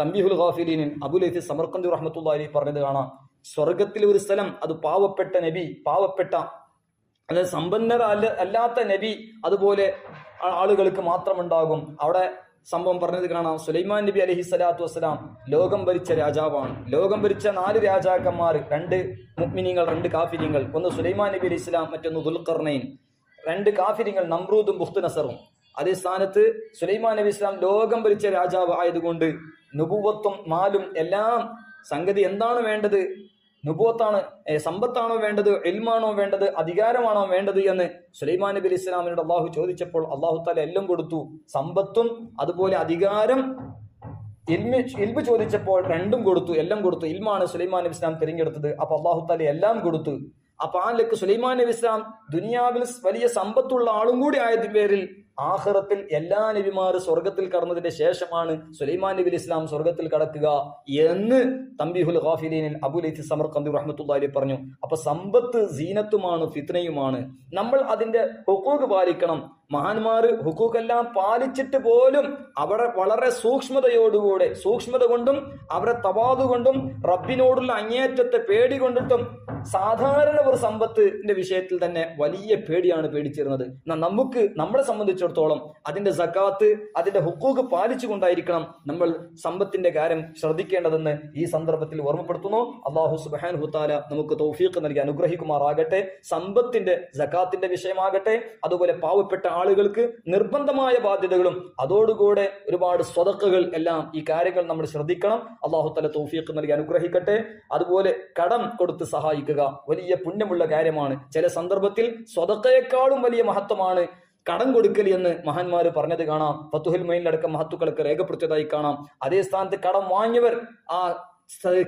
തംബീഹുൽ ഗാഫിലീനിൽ അബൂ ലൈഥി സമർഖന്ദി റഹ്മത്തുള്ളാഹി അലൈഹി പറഞ്ഞത് കാണാം, സ്വർഗത്തിലെ ഒരു സ്ഥലം അത് പാവപ്പെട്ട അതായത് സമ്പന്നരല്ലാത്ത നബി അതുപോലെ ആളുകൾക്ക് മാത്രമുണ്ടാകും. അവിടെ സംഭവം പറഞ്ഞത് കാണാം, സുലൈമാൻ നബി അലൈഹി സ്വലാത്തു വസ്സലാം ലോകം ഭരിച്ച രാജാവാണ്. ലോകം ഭരിച്ച 4 രാജാക്കന്മാർ, 2 മുഅ്മിനീങ്ങൾ, 2 കാഫിരീങ്ങൾ. ഒന്ന് സുലൈമാൻ നബി അലൈഹി സ്വലാം, മറ്റൊന്ന് ദുൽഖർനൈൻ. 2 കാഫിരീങ്ങൾ നമ്രൂദും ബുഖ്തുനസറും. അതേ സ്ഥാനത്ത് സുലൈമാൻ നബി ഇസ്ലാം ലോകം ഭരിച്ച രാജാവ് ആയതുകൊണ്ട് നുബുവത്തും മാലും എല്ലാം സംഗതി എന്താണ് വേണ്ടത്? നുബുവത്താണ്, സമ്പത്താണോ വേണ്ടത്, ഇൽമാണോ വേണ്ടത്, അധികാരമാണോ വേണ്ടത് എന്ന് സുലൈമാൻ നബി അലൈഹി ഇസ്ലാമിനോട് അള്ളാഹു ചോദിച്ചപ്പോൾ അള്ളാഹു തആല എല്ലാം കൊടുത്തു. സമ്പത്തും അതുപോലെ അധികാരം, ഇൽമ് ചോദിച്ചപ്പോൾ രണ്ടും കൊടുത്തു, എല്ലാം കൊടുത്തു. ഇൽമാണ് സുലൈമാൻ നബി ഇസ്ലാം തിരഞ്ഞെടുത്തത്. അപ്പൊ അള്ളാഹു തആല എല്ലാം കൊടുത്തു. അപ്പൊ ആ ലക്ക് സുലൈമാൻ നബി ഇസ്ലാം ദുനിയാവിൽ വലിയ സമ്പത്തുള്ള ആളും കൂടി ആയതിന്റെ പേരിൽ ആഖിറത്തിൽ എല്ലാ നബിമാരും സ്വർഗത്തിൽ കടന്നതിന്റെ ശേഷമാണ് സുലൈമാൻ നബി ഇസ്ലാം സ്വർഗത്തിൽ കടക്കുക എന്ന് തംബീഹുൽ ഗാഫിലീനിൽ അബൂ ലൈഥി സമർഖന്ദി റഹ്മത്തുള്ളാഹി അലൈഹി പറഞ്ഞു. അപ്പൊ സമ്പത്ത് സീനത്തുമാണ്, ഫിത്നയുമാണ്. നമ്മൾ അതിന്റെ ഹുഖൂഖ് പാലിക്കണം. മഹാന്മാര് ഹുഖൂഖെല്ലാം പാലിച്ചിട്ട് പോലും അവിടെ വളരെ സൂക്ഷ്മത കൊണ്ടും അവരെ തവാദു കൊണ്ടും റബ്ബിനോടുള്ള അങ്ങേയറ്റത്തെ പേടി കൊണ്ടിട്ടും സാധാരണ ഒരു സമ്പത്തിന്റെ വിഷയത്തിൽ തന്നെ വലിയ പേടിയാണ് പേടിച്ചിരുന്നത്. നമ്മളെ സംബന്ധിച്ചിടത്തോളം അതിന്റെ സക്കാത്ത്, അതിന്റെ ഹുഖൂഖ് പാലിച്ചുകൊണ്ടായിരിക്കണം നമ്മൾ സമ്പത്തിന്റെ കാര്യം ശ്രദ്ധിക്കേണ്ടതെന്ന് ഈ സന്ദർഭത്തിൽ ഓർമ്മപ്പെടുത്തുന്നു. അല്ലാഹു സുബ്ഹാനഹു തആല നമുക്ക് തൗഫീഖ് നൽകി അനുഗ്രഹിക്കുമാറാകട്ടെ. സമ്പത്തിന്റെ സക്കാത്തിന്റെ വിഷയമാകട്ടെ, അതുപോലെ പാവപ്പെട്ട ആളുകൾക്ക് നിർബന്ധമായ ബാധ്യതകളും അതോടുകൂടെ ഒരുപാട് സ്വതക്കകൾ എല്ലാം ഈ കാര്യങ്ങൾ നമ്മൾ ശ്രദ്ധിക്കണം. അല്ലാഹു തആല തൗഫീഖ് നൽകി അനുഗ്രഹിക്കട്ടെ. അതുപോലെ കടം കൊടുത്ത് സഹായിക്കുക വലിയ പുണ്യമുള്ള കാര്യമാണ്. ചില സന്ദർഭത്തിൽ സ്വതക്കയെക്കാളും വലിയ മഹത്വമാണ് കടം കൊടുക്കൽ എന്ന് മഹാന്മാര് പറഞ്ഞത് കാണാം. ഫതുഹുൽ മൊയ്നിലടക്കം മഹത്തുക്കളൊക്കെ രേഖപ്പെടുത്തിയതായി കാണാം. അതേ സ്ഥാനത്ത് കടം വാങ്ങിയവർ ആ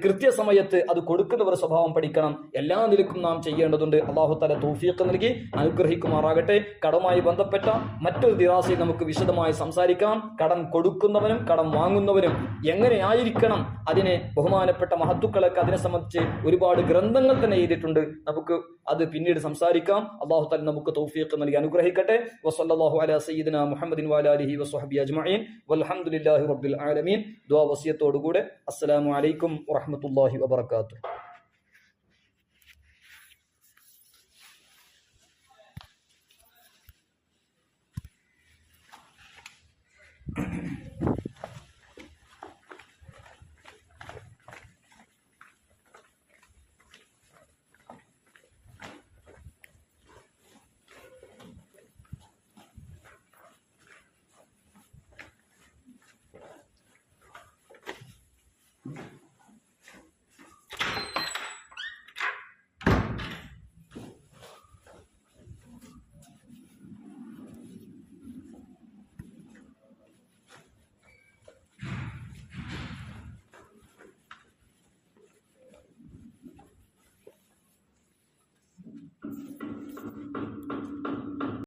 കൃത്യസമയത്ത് അത് കൊടുക്കുന്നവർ സ്വഭാവം പഠിക്കണം. എല്ലാ നിലക്കും നാം ചെയ്യേണ്ടതുണ്ട്. അള്ളാഹു തആല തൗഫീഖ് നൽകി അനുഗ്രഹിക്കുമാറാകട്ടെ. കടവുമായി ബന്ധപ്പെട്ട മറ്റൊരു ദിറാസയിൽ നമുക്ക് വിശദമായി സംസാരിക്കാം. കടം കൊടുക്കുന്നവനും കടം വാങ്ങുന്നവനും എങ്ങനെയായിരിക്കണം, അതിനെ ബഹുമാനപ്പെട്ട മഹത്തുക്കളൊക്കെ അതിനെ സംബന്ധിച്ച് ഒരുപാട് ഗ്രന്ഥങ്ങൾ തന്നെ എഴുതിയിട്ടുണ്ട്. നമുക്ക് അത് പിന്നീട് സംസാരിക്കാം. അള്ളാഹു തആല നമുക്ക് തൗഫീഖ് നൽകി അനുഗ്രഹിക്കട്ടെ. വസല്ലല്ലാഹു അലാ സയ്യിദിനാ മുഹമ്മദിൻ വഅലാ ആലിഹി വസ്വഹ്ബിഹി അജ്മഈൻ വൽഹംദുലില്ലാഹി റബ്ബിൽ ആലമീൻ. ദുആ വസിയത്തോടുകൂടെ അസ്സലാമു അലൈക്കും വറഹ്മത്തുള്ളാഹി വബറകാതുഹു.